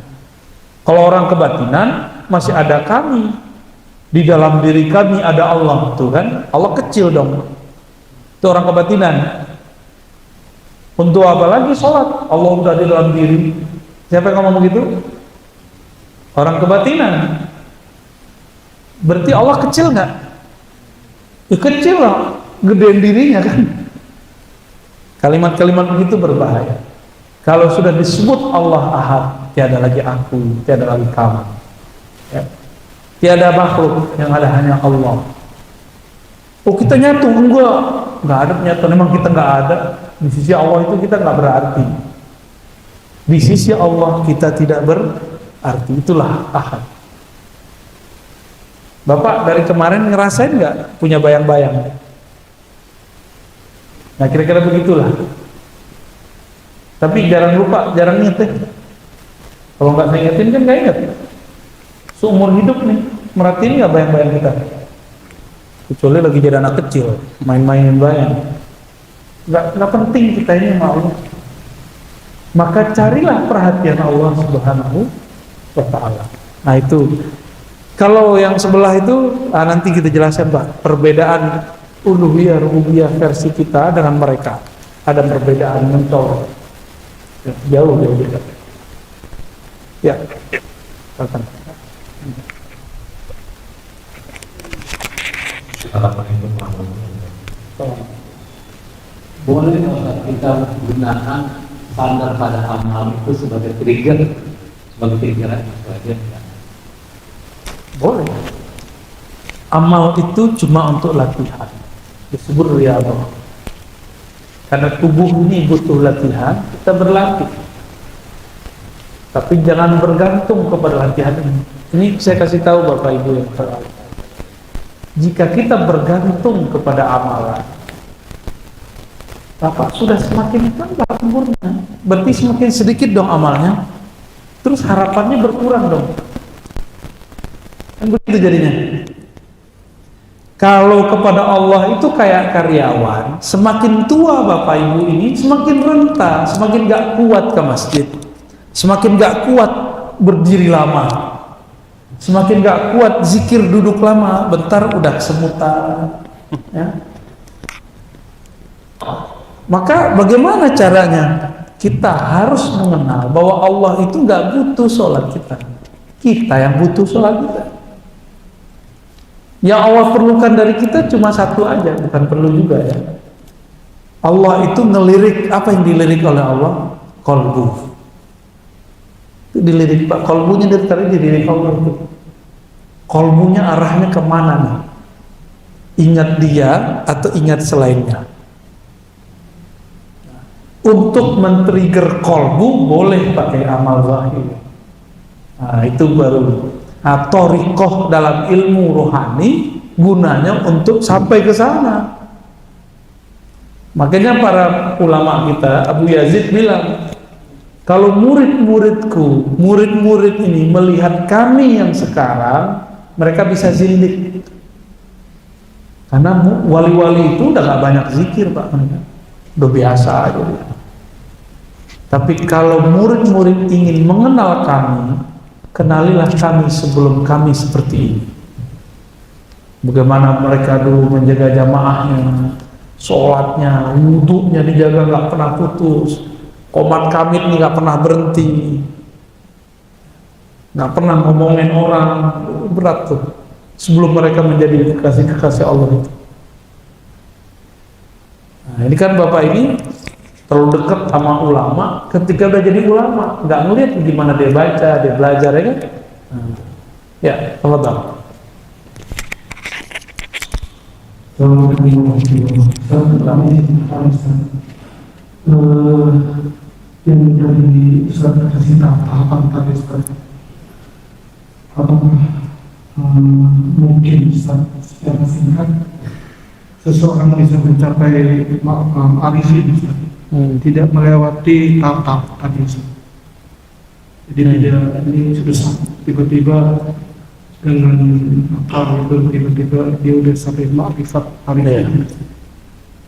Kalau orang kebatinan masih ada kami. Di dalam diri kami ada Allah, tuh kan? Allah kecil dong. Itu orang kebatinan. Untuk apa lagi sholat? Allah udah di dalam diri. Siapa yang ngomong begitu? Orang kebatinan. Berarti Allah kecil nggak? Ya kecil lah, gedein dirinya kan. Kalimat-kalimat begitu berbahaya. Kalau sudah disebut Allah ahad, tiada lagi aku, tiada lagi kamu, ya. Tiada makhluk, yang ada hanya Allah. Oh kita nyatu, enggak ada penyatuan. Memang kita nggak ada. Di sisi Allah itu kita nggak berarti. Di sisi Allah kita tidak berarti. Itulah ahad. Bapak dari kemarin ngerasain nggak punya bayang-bayang? Nah kira-kira begitulah. Tapi jarang lupa, jarang inget ya. Kalau nggak saya ingetin kan nggak inget. Seumur hidup nih, merhatiin nggak bayang-bayang kita? Kecuali lagi jadi anak kecil, main-mainin bayang. Nggak penting kita ini mau. Maka carilah perhatian Allah Subhanahu wa Ta'ala. Nah itu. Kalau yang sebelah itu nanti kita jelaskan Pak, perbedaan uluhiyah rububiyah versi kita dengan mereka. Ada perbedaan mencolok. Jauh beda. Ya. Silakan. Assalamualaikum warahmatullahi wabarakatuh. Boleh Ustaz kita gunakan standar pada amal itu sebagai trigger aja? Boleh. Amal itu cuma untuk latihan. Disebut riyadhah. Karena tubuh ini butuh latihan, kita berlatih. Tapi jangan bergantung kepada latihan ini. Ini saya kasih tahu Bapak Ibu yang terhormat. Jika kita bergantung kepada amalan, Bapak sudah semakin rendah umurnya, berarti semakin sedikit dong amalnya. Terus harapannya berkurang dong. Kan begitu jadinya. Kalau kepada Allah itu kayak karyawan, semakin tua Bapak Ibu ini semakin renta, semakin gak kuat ke masjid, semakin gak kuat berdiri lama, semakin gak kuat zikir duduk lama, bentar udah semutan ya. Maka bagaimana caranya? Kita harus mengenal bahwa Allah itu gak butuh sholat kita, kita yang butuh sholat kita. Yang Allah perlukan dari kita cuma satu aja, bukan perlu juga ya. Allah itu ngelirik, apa yang dilirik oleh Allah? Kolbu. Itu dilirik Pak, kolbunya dari tadi dilirik Allah itu. Kolbunya arahnya kemana nih? Ingat dia atau ingat selainnya? Untuk men-trigger kolbu boleh pakai amal zahir. Nah itu baru. Nah, thoriqah dalam ilmu rohani gunanya untuk sampai ke sana. Makanya para ulama kita, Abu Yazid bilang, kalau murid-muridku, murid-murid ini melihat kami yang sekarang, mereka bisa zindik. Karena wali-wali itu udah gak banyak zikir Pak, udah biasa aja. Tapi kalau murid-murid ingin mengenal kami, kenalilah kami sebelum kami seperti ini. Bagaimana mereka dulu menjaga jamaahnya, sholatnya, wudhunya dijaga nggak pernah putus, qomat kamit nih nggak pernah berhenti, nggak pernah ngomongin orang, berat tuh. Sebelum mereka menjadi kekasih-kekasih Allah itu. Nah, ini kan Bapak ini terlalu dekat sama ulama, ketika udah jadi ulama nggak ngeliat gimana dia baca, dia belajar, ya kan? Ya, tafadhal. Yang dari Ustaz kasih tahapan tadi Ustaz, apakah mungkin Ustaz secara singkat seseorang bisa mencapai arifin Ustaz, tidak melewati tahap tadi Ustaz? Jadi tidak, ini sudah tiba-tiba dengan akal itu tiba-tiba dia udah sampai makrifat arifin.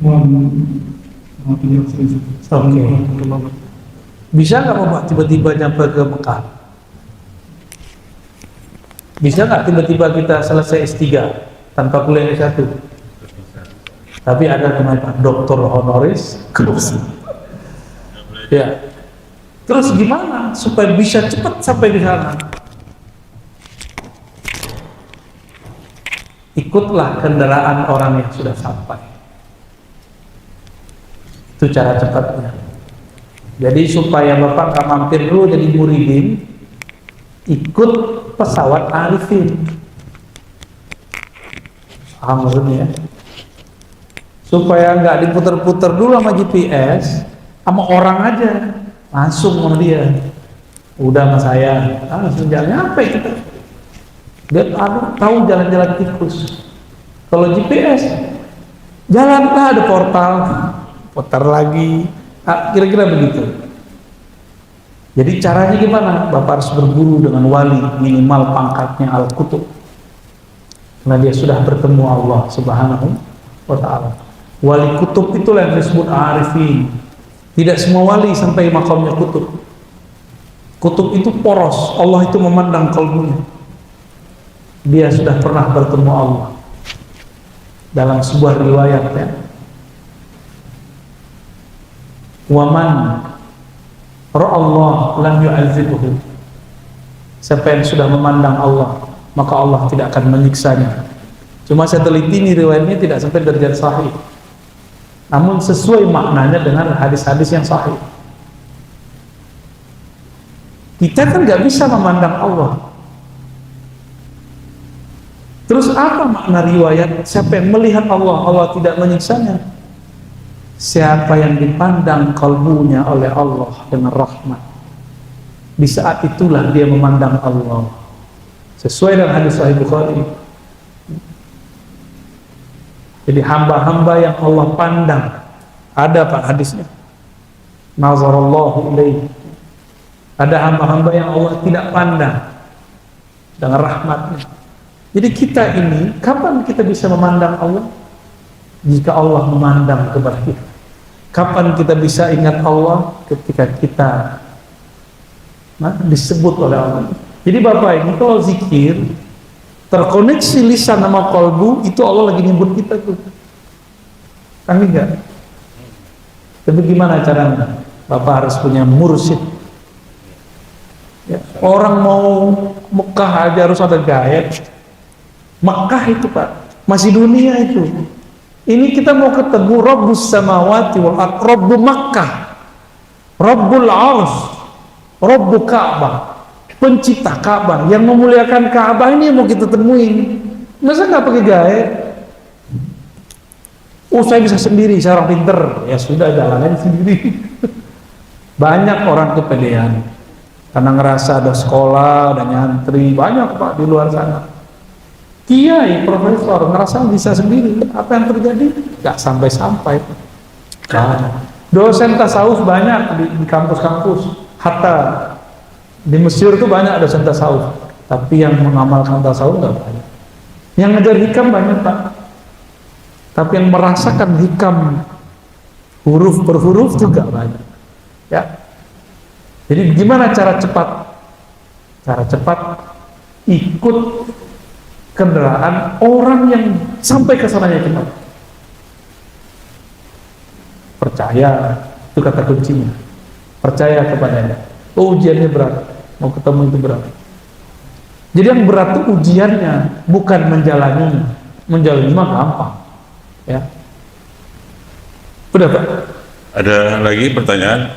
Mohon penjelasan. Oke. Bisa nggak Bapak tiba-tiba nyampe ke Mekah? Bisa nggak tiba-tiba kita selesai S3 tanpa kuliah S1? Tapi ada namanya doktor honoris causa. Ya. Terus gimana supaya bisa cepat sampai di sana? Ikutlah kendaraan orang yang sudah sampai. Itu cara cepatnya. Jadi supaya Bapak nggak mampir dulu jadi muridin, ikut pesawat arifin. Paham maksudnya? Supaya nggak diputer-puter dulu sama GPS, sama orang aja, langsung sama dia. Udah sama saya, langsung jalannya apa ya kita? Dia tahu jalan-jalan tikus. Kalau GPS, jalanlah ada portal, putar lagi. Kira-kira begitu. Jadi caranya gimana? Bapak harus berburu dengan wali, minimal pangkatnya Al-Qutub, karena dia sudah bertemu Allah Subhanahu wa ta'ala. Wali kutub itulah yang disebut arifin. Tidak semua wali sampai makamnya kutub. Kutub itu poros, Allah itu memandang kalbunya. Dia sudah pernah bertemu Allah. Dalam sebuah riwayat, ya, waman ra'allah lam yu'adzibuhu, siapa yang sudah memandang Allah maka Allah tidak akan menyiksanya. Cuma saya teliti nih riwayatnya tidak sampai derajat sahih, namun sesuai maknanya dengan hadis-hadis yang sahih. Kita kan nggak bisa memandang Allah. Terus apa makna riwayat siapa yang melihat Allah, Allah tidak menyiksanya? Siapa yang dipandang kalbunya oleh Allah dengan rahmat, di saat itulah dia memandang Allah. Sesuai dengan hadis Sahih Bukhari. Jadi hamba-hamba yang Allah pandang, ada Pak hadisnya, nazarallahu ilaihi. Ada hamba-hamba yang Allah tidak pandang dengan rahmatnya. Jadi kita ini, kapan kita bisa memandang Allah? Jika Allah memandang kepada kita. Kapan kita bisa ingat Allah? Ketika kita disebut oleh Allah. Jadi Bapak ini kalau zikir terkoneksi lisan sama kolbu, itu Allah lagi nyebut kita tuh. Kan enggak? Tapi gimana caranya? Bapak harus punya mursyid. Ya, orang mau Mekah aja harus ada gayet. Mekah itu Pak, masih dunia itu. Ini kita mau ketemu Rabbus samawati wal ardh, Rabbu Makkah, Rabbul Arsh, Rabbu Ka'bah, pencipta Ka'bah, yang memuliakan Ka'bah ini yang mau kita temuin. Masa nggak pakai gaet? Oh saya bisa sendiri, saya orang pinter. Ya sudah, jalannya sendiri. Banyak orang kepedean karena ngerasa ada sekolah, ada nyantri, banyak Pak di luar sana. Kiai, profesor, ngerasa bisa sendiri. Apa yang terjadi? Gak sampai-sampai. Dosen tasawuf banyak di kampus-kampus. Hatta di Mesir itu banyak dosen tasawuf. Tapi yang mengamalkan tasawuf gak banyak. Yang ngajar hikam banyak Pak. Tapi yang merasakan hikam huruf per huruf juga banyak. Ya. Jadi gimana cara cepat? Cara cepat ikut kendaraan orang yang sampai ke sananya cepat. Percaya, itu kata kuncinya. Percaya kepadanya. Oh, ujiannya berat, mau ketemu itu berat. Jadi yang berat itu ujiannya, bukan menjalani. Menjalani mah gampang, ya. Udah Pak. Ada lagi pertanyaan?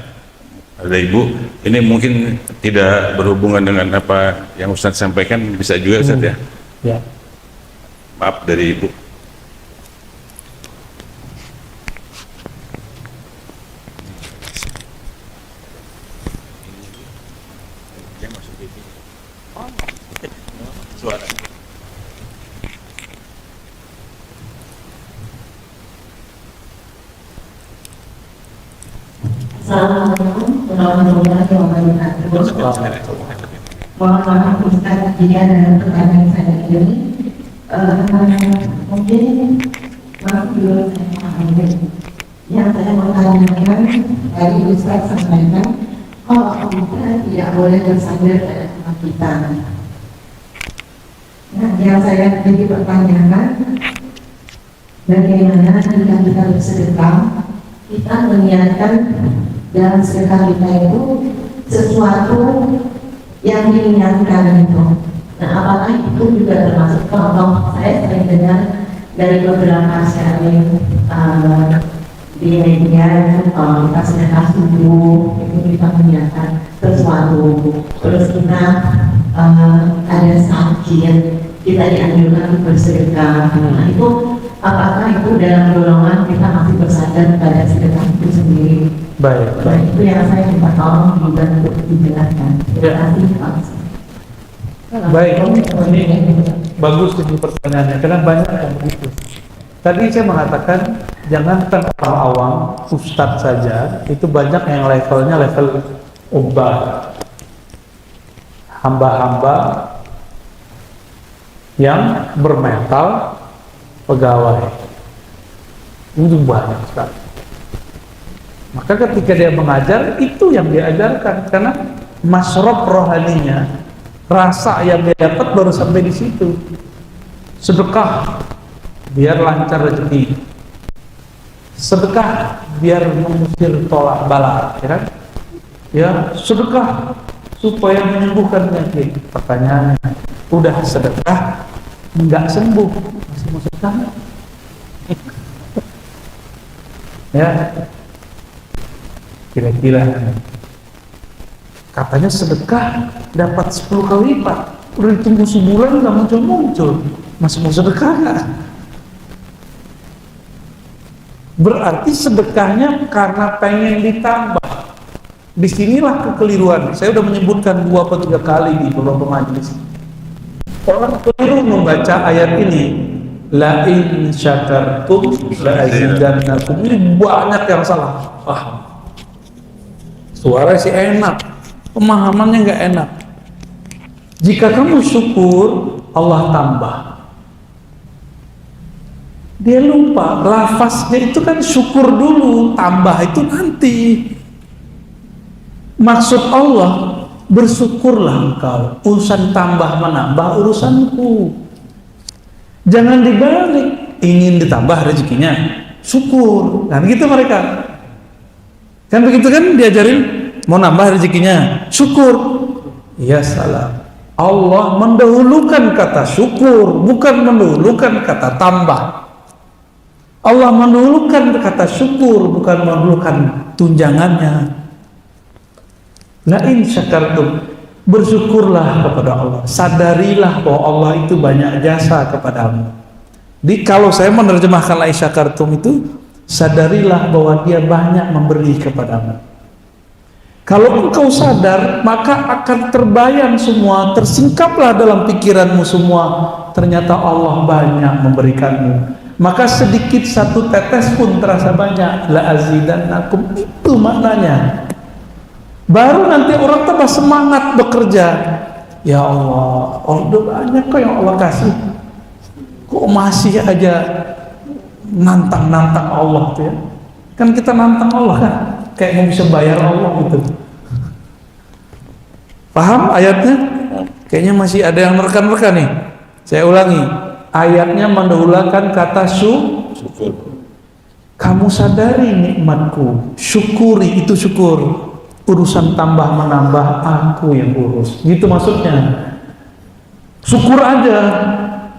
Ada Ibu, ini mungkin tidak berhubungan dengan apa yang Ustaz sampaikan, bisa juga Ustaz ya? Ya. Maaf dari Ibu. Suara. Assalamualaikum warahmatullahi wabarakatuh. Mohon maaf Ustaz jika dalam pertanyaan saya ini mungkin maaf dulu saya pahami. Yang saya mau tanyakan dari Ustaz sampaikan, kalau kita tidak boleh bersandar pada teman kita. Nah, yang saya jadi pertanyakan, bagaimana jika kita bersedekah, kita meniatkan dalam sedekah kita itu sesuatu yang diingatkan itu. Nah, apakah itu juga termasuk contoh saya sering dengar dari beberapa sharing di media itu kalau kita sedekah subuh itu kita meniatkan sesuatu, terus kita ada sakit kita dianjurkan untuk bersedekah. Nah, itu apakah itu dalam golongan kita masih bersandar pada sedekah itu sendiri? Baik. Nah, itu yang saya minta tolong dibantu dijelaskan. Terima kasih Pak. Baik, ini bagus ini pertanyaannya, karena banyak yang begitu. Tadi saya mengatakan jangankan orang awam, ustadz saja, itu banyak yang levelnya level ubah, hamba-hamba yang bermental pegawai. Itu banyak sekali. Maka ketika dia mengajar, itu yang diajarkan, karena masrob rohaninya, rasa yang dia dapat baru sampai di situ. Sedekah biar lancar rezeki, sedekah biar mengusir tolak bala, ya kan? Ya, sedekah supaya menyembuhkan penyakit. Pertanyaannya, udah sedekah nggak sembuh, masih mau sedekah? Ya, kira-kira katanya sedekah dapat 10 kali lipat, udah ditunggu sebulan nggak muncul-muncul, masih mau sedekah nggak? Berarti sedekahnya karena pengen ditambah. Disinilah kekeliruan. Saya sudah menyebutkan 2 atau 3 kali di beberapa majelis. Orang keliru membaca ayat ini, la in syakartum la azidannakum. Ini banyak yang salah. Suara sih enak, pemahamannya nggak enak. Jika kamu syukur, Allah tambah. Dia lupa, lafaznya itu kan syukur dulu, tambah itu nanti. Maksud Allah, bersyukurlah engkau, urusan tambah menambah urusanku. Jangan dibalik, ingin ditambah rezekinya, syukur. Kan gitu mereka. Kan begitu kan diajarin, mau nambah rezekinya, syukur. Ya salah. Allah mendahulukan kata syukur, bukan mendahulukan kata tambah. Allah mendahulukan kata syukur, bukan mendahulukan tunjangannya. La in syakartum, bersyukurlah kepada Allah, sadarilah bahwa Allah itu banyak jasa kepadamu. Jadi kalau saya menerjemahkan la in syakartum itu, sadarilah bahwa dia banyak memberi kepadamu. Kalau engkau sadar, maka akan terbayang semua, tersingkaplah dalam pikiranmu semua, ternyata Allah banyak memberikanmu. Maka sedikit satu tetes pun terasa banyak. La azidannakum, itu maknanya. Baru nanti orang tambah semangat bekerja. Ya Allah, udah banyak kok yang Allah kasih, kok masih aja nantang-nantang Allah tuh ya. Kan kita nantang Allah kan, kayak mau bisa bayar Allah gitu. Paham ayatnya? Kayaknya masih ada yang merekan-rekan nih. Saya ulangi, ayatnya mendahulukan kata syukur. Kamu sadari nikmatku, syukuri, itu syukur. Urusan tambah menambah aku yang urus, gitu maksudnya. Syukur aja.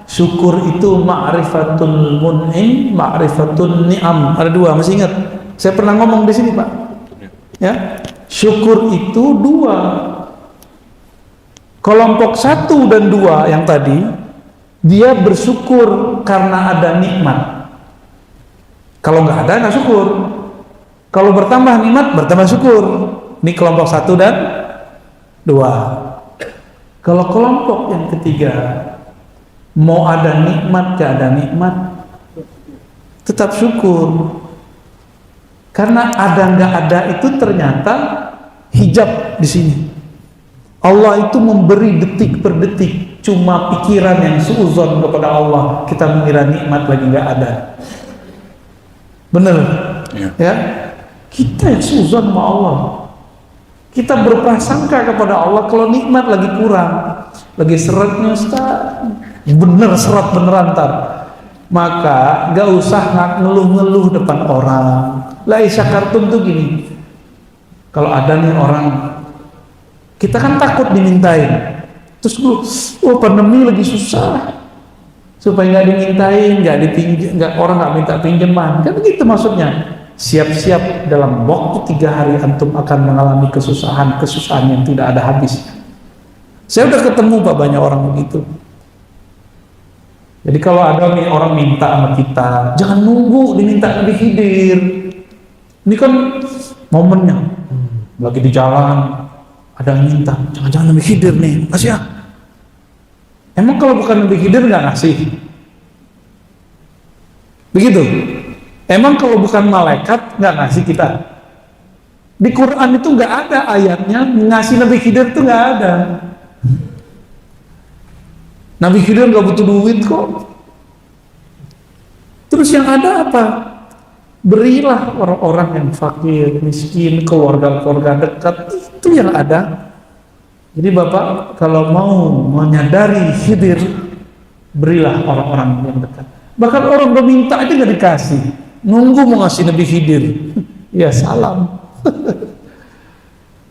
Syukur itu ma'rifatul mun'im, ma'rifatul ni'am. Ada 2, masih ingat? Saya pernah ngomong di sini, Pak. Ya, syukur itu dua. Kelompok 1 dan 2 yang tadi, dia bersyukur karena ada nikmat. Kalau nggak ada, nggak syukur. Kalau bertambah nikmat, bertambah syukur. Ini kelompok 1 dan 2. Kalau kelompok yang ketiga, mau ada nikmat, gak ada nikmat, tetap syukur. Karena ada nggak ada itu ternyata hijab di sini. Allah itu memberi detik per detik, cuma pikiran yang suuzon kepada Allah, kita mengira nikmat lagi nggak ada. Bener ya? Kita yang suuzon sama Allah, kita berprasangka kepada Allah kalau nikmat lagi kurang, lagi seratnya Ustaz, bener serat beneran tar, maka gak usah ngeluh-ngeluh depan orang. La isyakartum tuh gini, kalau ada nih orang, kita kan takut dimintain, terus lu, pandemi lagi susah, supaya nggak dimintain, nggak orang nggak minta pinjaman, kan begitu maksudnya. Siap-siap dalam waktu 3 hari antum akan mengalami kesusahan yang tidak ada habisnya. Saya udah ketemu Pak banyak orang begitu. Jadi kalau ada nih orang minta sama kita, jangan nunggu diminta lebih hidir. Ini kan momennya, lagi di jalan ada yang minta, jangan lebih hidir nih, kasih ya. Emang kalau bukan lebih hidir nggak ngasih? Begitu. Emang kalau bukan malaikat nggak ngasih kita? Di Quran itu nggak ada ayatnya ngasih Nabi Khidir itu nggak ada. Nabi Khidir nggak butuh duit kok. Terus yang ada apa? Berilah orang-orang yang fakir, miskin, keluarga-keluarga dekat, itu yang ada. Jadi Bapak kalau mau menyadari Khidir, berilah orang-orang yang dekat. Bahkan orang udah minta aja nggak dikasih, nunggu mau ngasih Nabi Khidir, ya salam.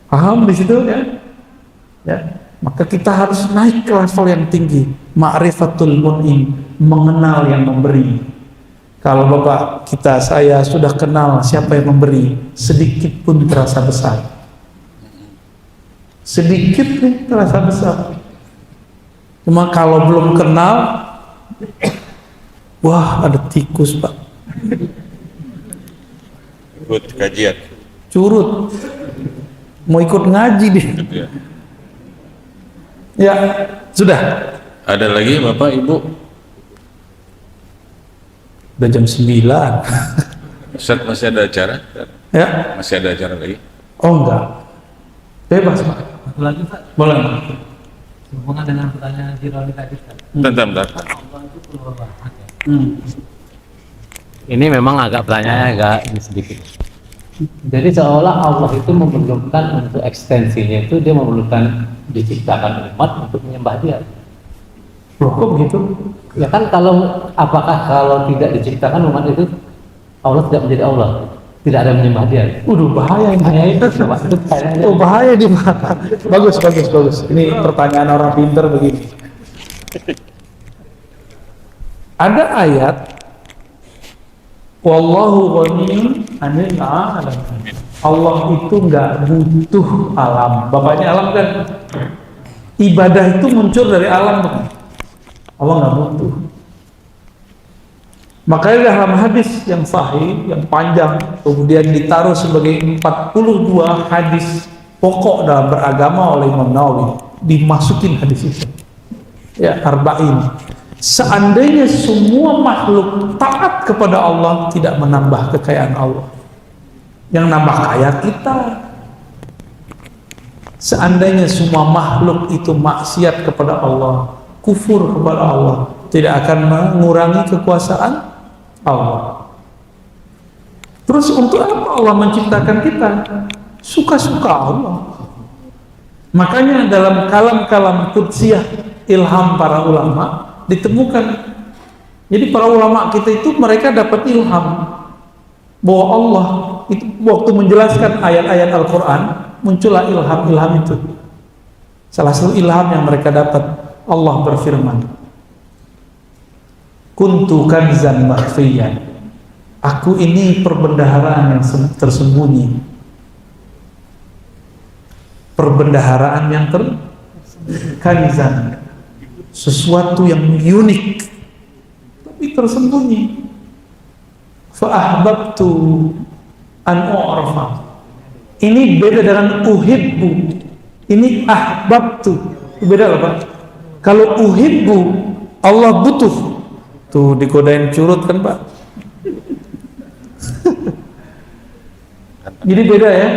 Paham di situ ya? Ya, maka kita harus naik ke level yang tinggi, ma'rifatul mun'im, mengenal yang memberi. Kalau Bapak saya sudah kenal siapa yang memberi, sedikit pun terasa besar. Sedikit nih terasa besar. Cuma kalau belum kenal, wah ada tikus Pak. Ikut kajian. Curut. Mau ikut ngaji dia. Ya, sudah. Ada lagi Bapak Ibu? Udah jam 9. Ustaz masih ada acara? Ya. Masih ada acara lagi? Oh enggak. Bebas Pak. Satu lagi Pak, Boleh. hubungan dengan pertanyaan Jironi tadi Pak. Bentar. Allah itu keluar banget ya. Ini memang agak pertanyaannya agak ini sedikit. Jadi seolah Allah itu memerlukan untuk ekstensinya itu dia memerlukan diciptakan umat untuk menyembah dia. Loh kok begitu? Ya kan apakah kalau tidak diciptakan umat itu Allah tidak menjadi Allah, tidak ada menyembah dia. Bahaya ini. Hanya itu Pak. Itu kayaknya. Oh bahaya di mana? Bagus. Ini pertanyaan orang pintar begini. Ada ayat Wallahu ghaniyun 'anil 'alamin. Allah itu nggak butuh alam. Bapaknya alam kan. Ibadah itu muncul dari alam. Allah nggak butuh. Makanya dalam hadis yang sahih, yang panjang, kemudian ditaruh sebagai 42 hadis pokok dalam beragama oleh Imam Nawawi, dimasukin hadis itu. Ya, arba'in. Seandainya semua makhluk taat kepada Allah, tidak menambah kekayaan Allah. Yang nambah kaya kita. Seandainya semua makhluk itu maksiat kepada Allah, kufur kepada Allah, tidak akan mengurangi kekuasaan Allah. Terus untuk apa Allah menciptakan kita? Suka-suka Allah. Makanya dalam kalam-kalam qudsiyah ilham para ulama ditemukan. Jadi para ulama kita itu mereka dapat ilham bahwa Allah itu waktu menjelaskan ayat-ayat Al-Quran, muncullah ilham itu. Salah satu ilham yang mereka dapat, Allah berfirman, kuntu kanzan makhfiyan Aku ini perbendaharaan yang tersembunyi. Perbendaharaan yang kanizan. Sesuatu yang unik tapi tersembunyi. Fa'ahbabtu an u'rafa. Ini beda dengan uhibbu. Ini ahbabtu. Beda lah Pak. Kalau uhibbu, Allah butuh. Tuh digodain curut kan Pak. Jadi beda ya.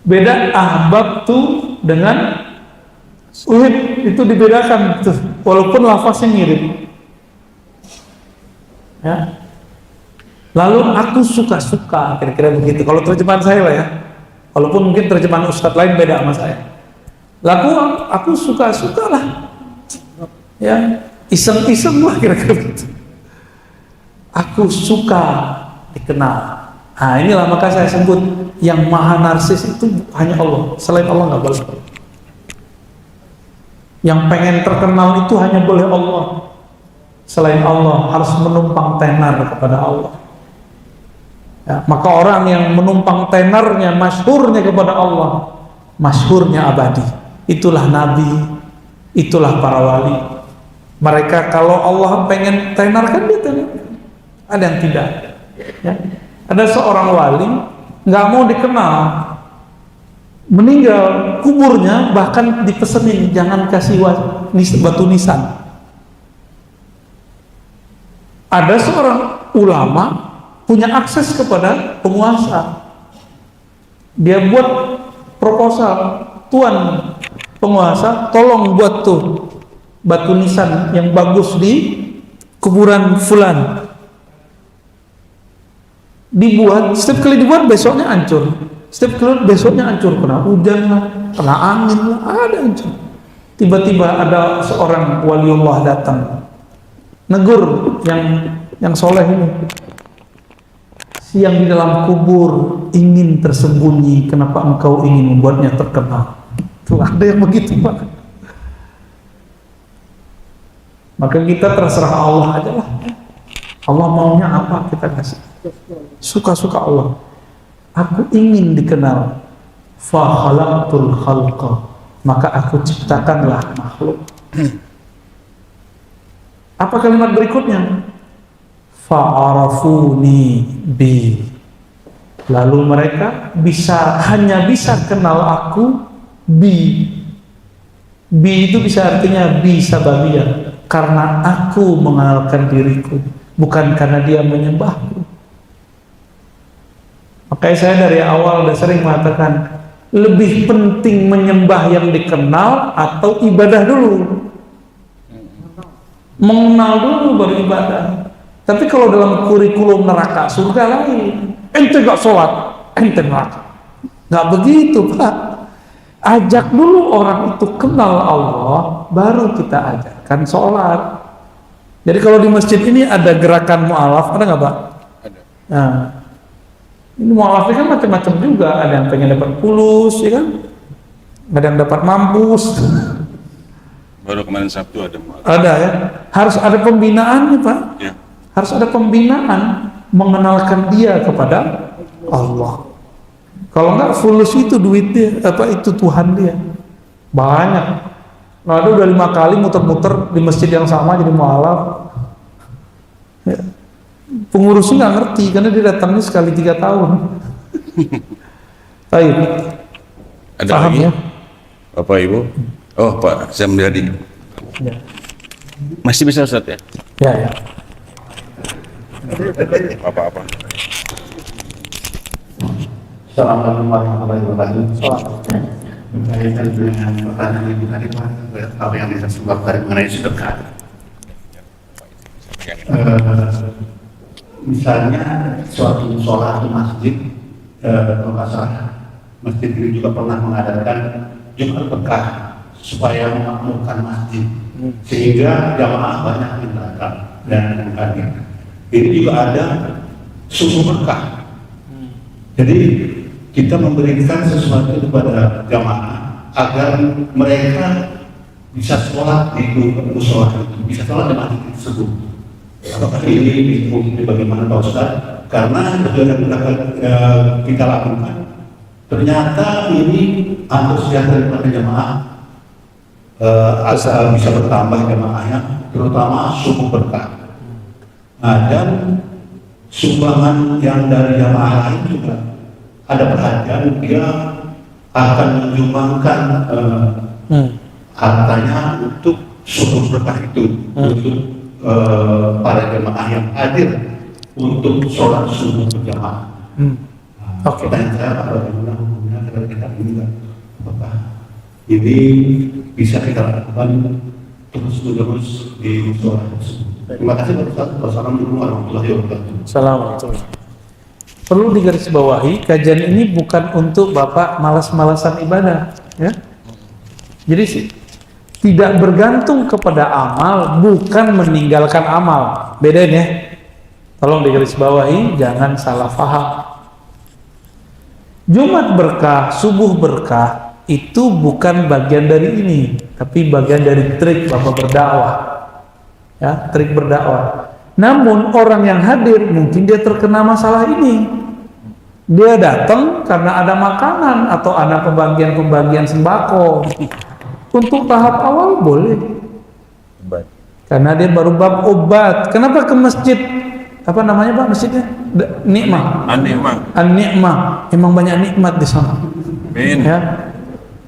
Beda ahbabtu dengan uhib, itu dibedakan tuh. Walaupun lafaznya mirip. Ya. Lalu aku suka-suka, kira-kira begitu. Kalau terjemahan saya lah ya. Walaupun mungkin terjemahan ustadz lain beda sama saya. Lalu aku suka-suka lah. Ya, iseng-iseng lah kira-kira begitu. Aku suka dikenal. Nah inilah maka saya sebut yang maha narsis itu hanya Allah. Selain Allah nggak boleh. Yang pengen terkenal itu hanya boleh Allah. Selain Allah harus menumpang tenar kepada Allah. Ya, maka orang yang menumpang tenarnya, masyhurnya kepada Allah, masyhurnya abadi. Itulah nabi, itulah para wali. Mereka kalau Allah pengen tenarkan dia tenar. Ada yang tidak. Ya. Ada seorang wali nggak mau dikenal, meninggal kuburnya bahkan dipesenin jangan kasih batu nisan. Ada seorang ulama punya akses kepada penguasa, dia buat proposal, tuan penguasa tolong buat tuh batu nisan yang bagus di kuburan fulan. Dibuat, setiap kali dibuat besoknya hancur, setiap kali besoknya hancur, kena hujan lah, kena angin lah, ada hancur. Tiba-tiba ada seorang waliullah datang, negur yang soleh ini, siang di dalam kubur ingin tersembunyi, kenapa engkau ingin membuatnya terkenal? Tuh ada yang begitu Pak. Maka kita terserah Allah aja lah. Allah maunya apa kita kasih. Suka-suka Allah. Aku ingin dikenal. Fa khalaqtul khalqa, maka aku ciptakanlah makhluk. Apa kalimat berikutnya? Fa arafuni bi, lalu mereka hanya bisa kenal aku bi. Bi itu bisa artinya bi sababiyah, karena aku mengenalkan diriku, bukan karena dia menyembahku. Makanya saya dari awal udah sering mengatakan, lebih penting menyembah yang dikenal atau ibadah dulu? Mengenal dulu baru ibadah. Tapi kalau dalam kurikulum neraka surga lain, ente gak sholat, ente neraka. Gak begitu Pak. Ajak dulu orang itu kenal Allah, baru kita ajarkan sholat. Jadi kalau di masjid ini ada gerakan mu'alaf, ada nggak Pak? Ada. Nah, ini mu'alafnya kan macam-macam juga. Ada yang pengen dapat fulus, ya kan? Ada yang dapat mampus. Baru kemarin Sabtu ada mu'alaf. Ada ya. Harus ada pembinaan nih Pak. Ya. Harus ada pembinaan mengenalkan dia kepada Allah. Kalau enggak fulus itu duitnya, itu Tuhan dia. Banyak. Nah, ada udah 5 kali muter-muter di masjid yang sama jadi mu'alaf. Ya. Pengurusnya nggak ngerti karena dia datangnya sekali 3 tahun. Baik. Ada paham lagi? Ya? Bapak Ibu? Oh Pak Zamdadi. Ya. Masih bisa Ustaz ya? Ya. Apa-apa. Assalamualaikum warahmatullahi wabarakatuh. Berkaitan dengan pertanyaan ibu tadi Pak, apa yang bisa sebabkan mengenai sedekah. Misalnya suatu sholat di masjid, kalau nggak salah, masjid ini juga pernah mengadakan Jumat berkah supaya memakmurkan masjid, sehingga jamaah banyak yang datang dan hadir. Ini juga ada susu berkah. Jadi kita memberikan sesuatu kepada jamaah agar mereka bisa sholat di musola itu, bisa sholat di masjid tersebut. Apakah ini mungkin bagaimana Pak Ustaz? Karena yang kita lakukan ternyata ini antusias daripada jemaah bisa bertambah jemaahnya, terutama subuh berkah. Nah, dan sumbangan yang dari jemaah lain juga ada perhatian, dia akan menyumbangkan hartanya untuk subuh berkah itu, untuk para jemaah yang hadir untuk sholat subuh berjamaah. Oke. Pertanyaan saya Pak, bagaimana hukumnya kalau kita ini apakah ini bisa kita lakukan terus-menerus di sholat subuh? Terima kasih Pak Ustaz. Wassalamualaikum warahmatullahi wabarakatuh. Assalamualaikum. Perlu digarisbawahi, kajian ini bukan untuk Bapak malas-malasan ibadah, ya. Jadi tidak bergantung kepada amal, bukan meninggalkan amal. Bedain ya. Tolong digarisbawahi, jangan salah paham. Jumat berkah, subuh berkah itu bukan bagian dari ini, tapi bagian dari trik Bapak berdakwah. Ya, trik berdakwah. Namun orang yang hadir mungkin dia terkena masalah ini. Dia datang karena ada makanan atau ada pembagian sembako. Untuk tahap awal boleh. Karena dia baru bab obat. Kenapa ke masjid? Apa namanya Pak masjidnya? Nikmah. An-Nikmah. Emang banyak nikmat di sana. Amin. Ya.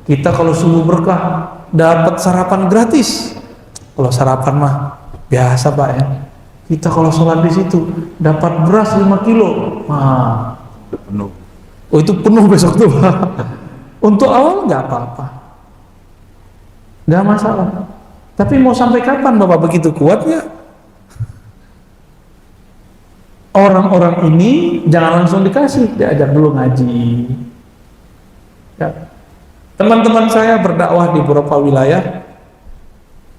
Kita kalau subuh berkah dapat sarapan gratis. Kalau sarapan mah biasa Pak ya. Kita kalau sholat di situ dapat beras 5 kilo. Nah, Penuh. oh itu penuh besok tuh. Untuk awal nggak apa-apa, nggak masalah. Tapi mau sampai kapan Bapak begitu kuatnya? Orang-orang ini jangan langsung dikasih, diajak dulu ngaji. Ya. Teman-teman saya berdakwah di beberapa wilayah,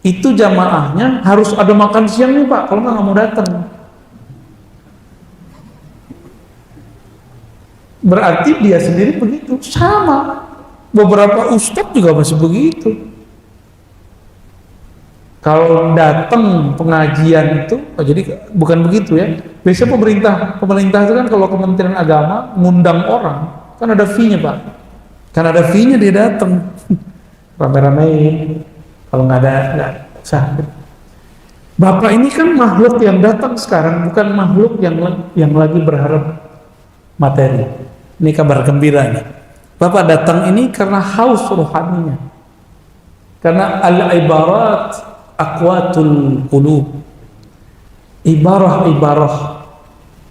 itu jamaahnya harus ada makan siang nih Pak, kalau nggak mau datang. Berarti dia sendiri begitu, sama. Beberapa ustadz juga masih begitu. Kalau datang pengajian itu, jadi bukan begitu ya. Biasanya pemerintah itu kan kalau Kementerian Agama ngundang orang, kan ada fee-nya Pak. Kan ada fee-nya dia datang, rame-ramein. Kalau nggak ada, nggak sah. Bapak ini kan makhluk yang datang sekarang, bukan makhluk yang lagi berharap materi. Ini kabar gembira nih. Bapak datang ini karena haus rohaninya. Karena al-ibarat aqwatul qulub. Ibarah-ibarah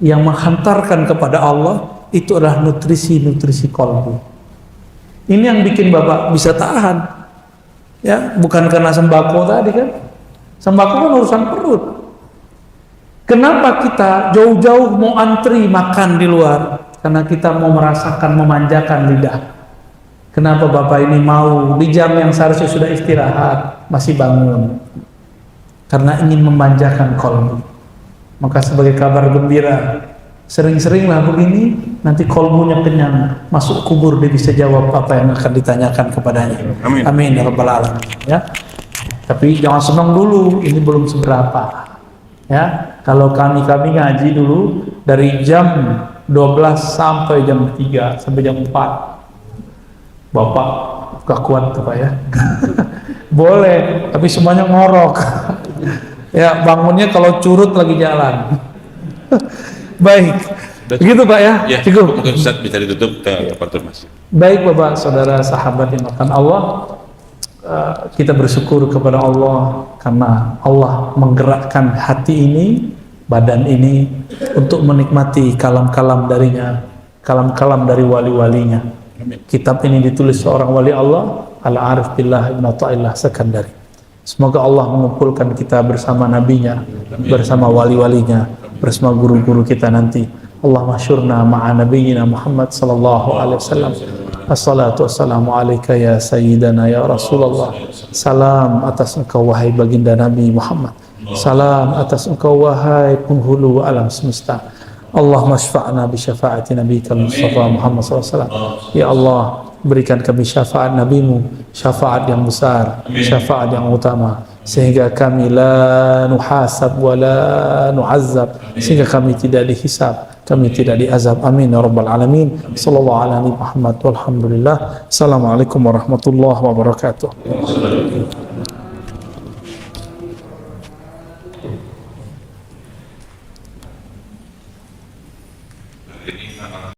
yang menghantarkan kepada Allah itu adalah nutrisi kolbu. Ini yang bikin Bapak bisa tahan. Ya, bukan karena sembako tadi kan. Sembako kan urusan perut. Kenapa kita jauh-jauh mau antri makan di luar? Karena kita mau merasakan, memanjakan lidah. Kenapa Bapak ini mau di jam yang seharusnya sudah istirahat, masih bangun? Karena ingin memanjakan kolbu. Maka sebagai kabar gembira, sering-seringlah begini, nanti kolbunya kenyang, masuk kubur dia bisa jawab apa yang akan ditanyakan kepadanya. Amin. Amin ya rabbal alamin. Ya. Tapi jangan senang dulu, ini belum seberapa. Ya, kalau kami ngaji dulu dari jam 12 sampai jam 3 sampai jam 4. Bapak gak kuat tuh Pak ya. Boleh, tapi semuanya ngorok. Ya, bangunnya kalau curut lagi jalan. Baik. Begitu Pak ya. Ya, cukup. mungkin Ustaz bisa ditutup ke Partur Masjid. Baik Bapak, saudara, sahabat yang makan Allah. Kita bersyukur kepada Allah karena Allah menggerakkan hati ini, badan ini untuk menikmati kalam-kalam darinya, kalam-kalam dari wali-walinya. Kitab ini ditulis seorang wali Allah, Al-Arif Billah Ibn Atta'illah Sekandari. Semoga Allah mengumpulkan kita bersama nabinya, bersama wali-walinya, bersama guru-guru kita nanti. Allah masyurna ma'a nabiyyina Muhammad sallallahu alaihi wasallam. Assalatu wassalamu alaika ya sayyidana ya Rasulullah. Salam atas engkau wahai baginda Nabi Muhammad. Salam atas engkau wahai penghulu alam semesta. Allahumma syfa'na bi syafaati nabiyikal Mustafa Muhammad SAW. Ya Allah, berikan kami syafaat nabimu, syafaat yang besar, syafaat yang utama, sehingga kami la nuhasab wa la nu'azzab, sehingga kami tidak dihisab, kami tidak diazab. Amin ya rabbal alamin. Sallallahu alaihi Muhammad walhamdulillah. Assalamualaikum warahmatullahi wabarakatuh.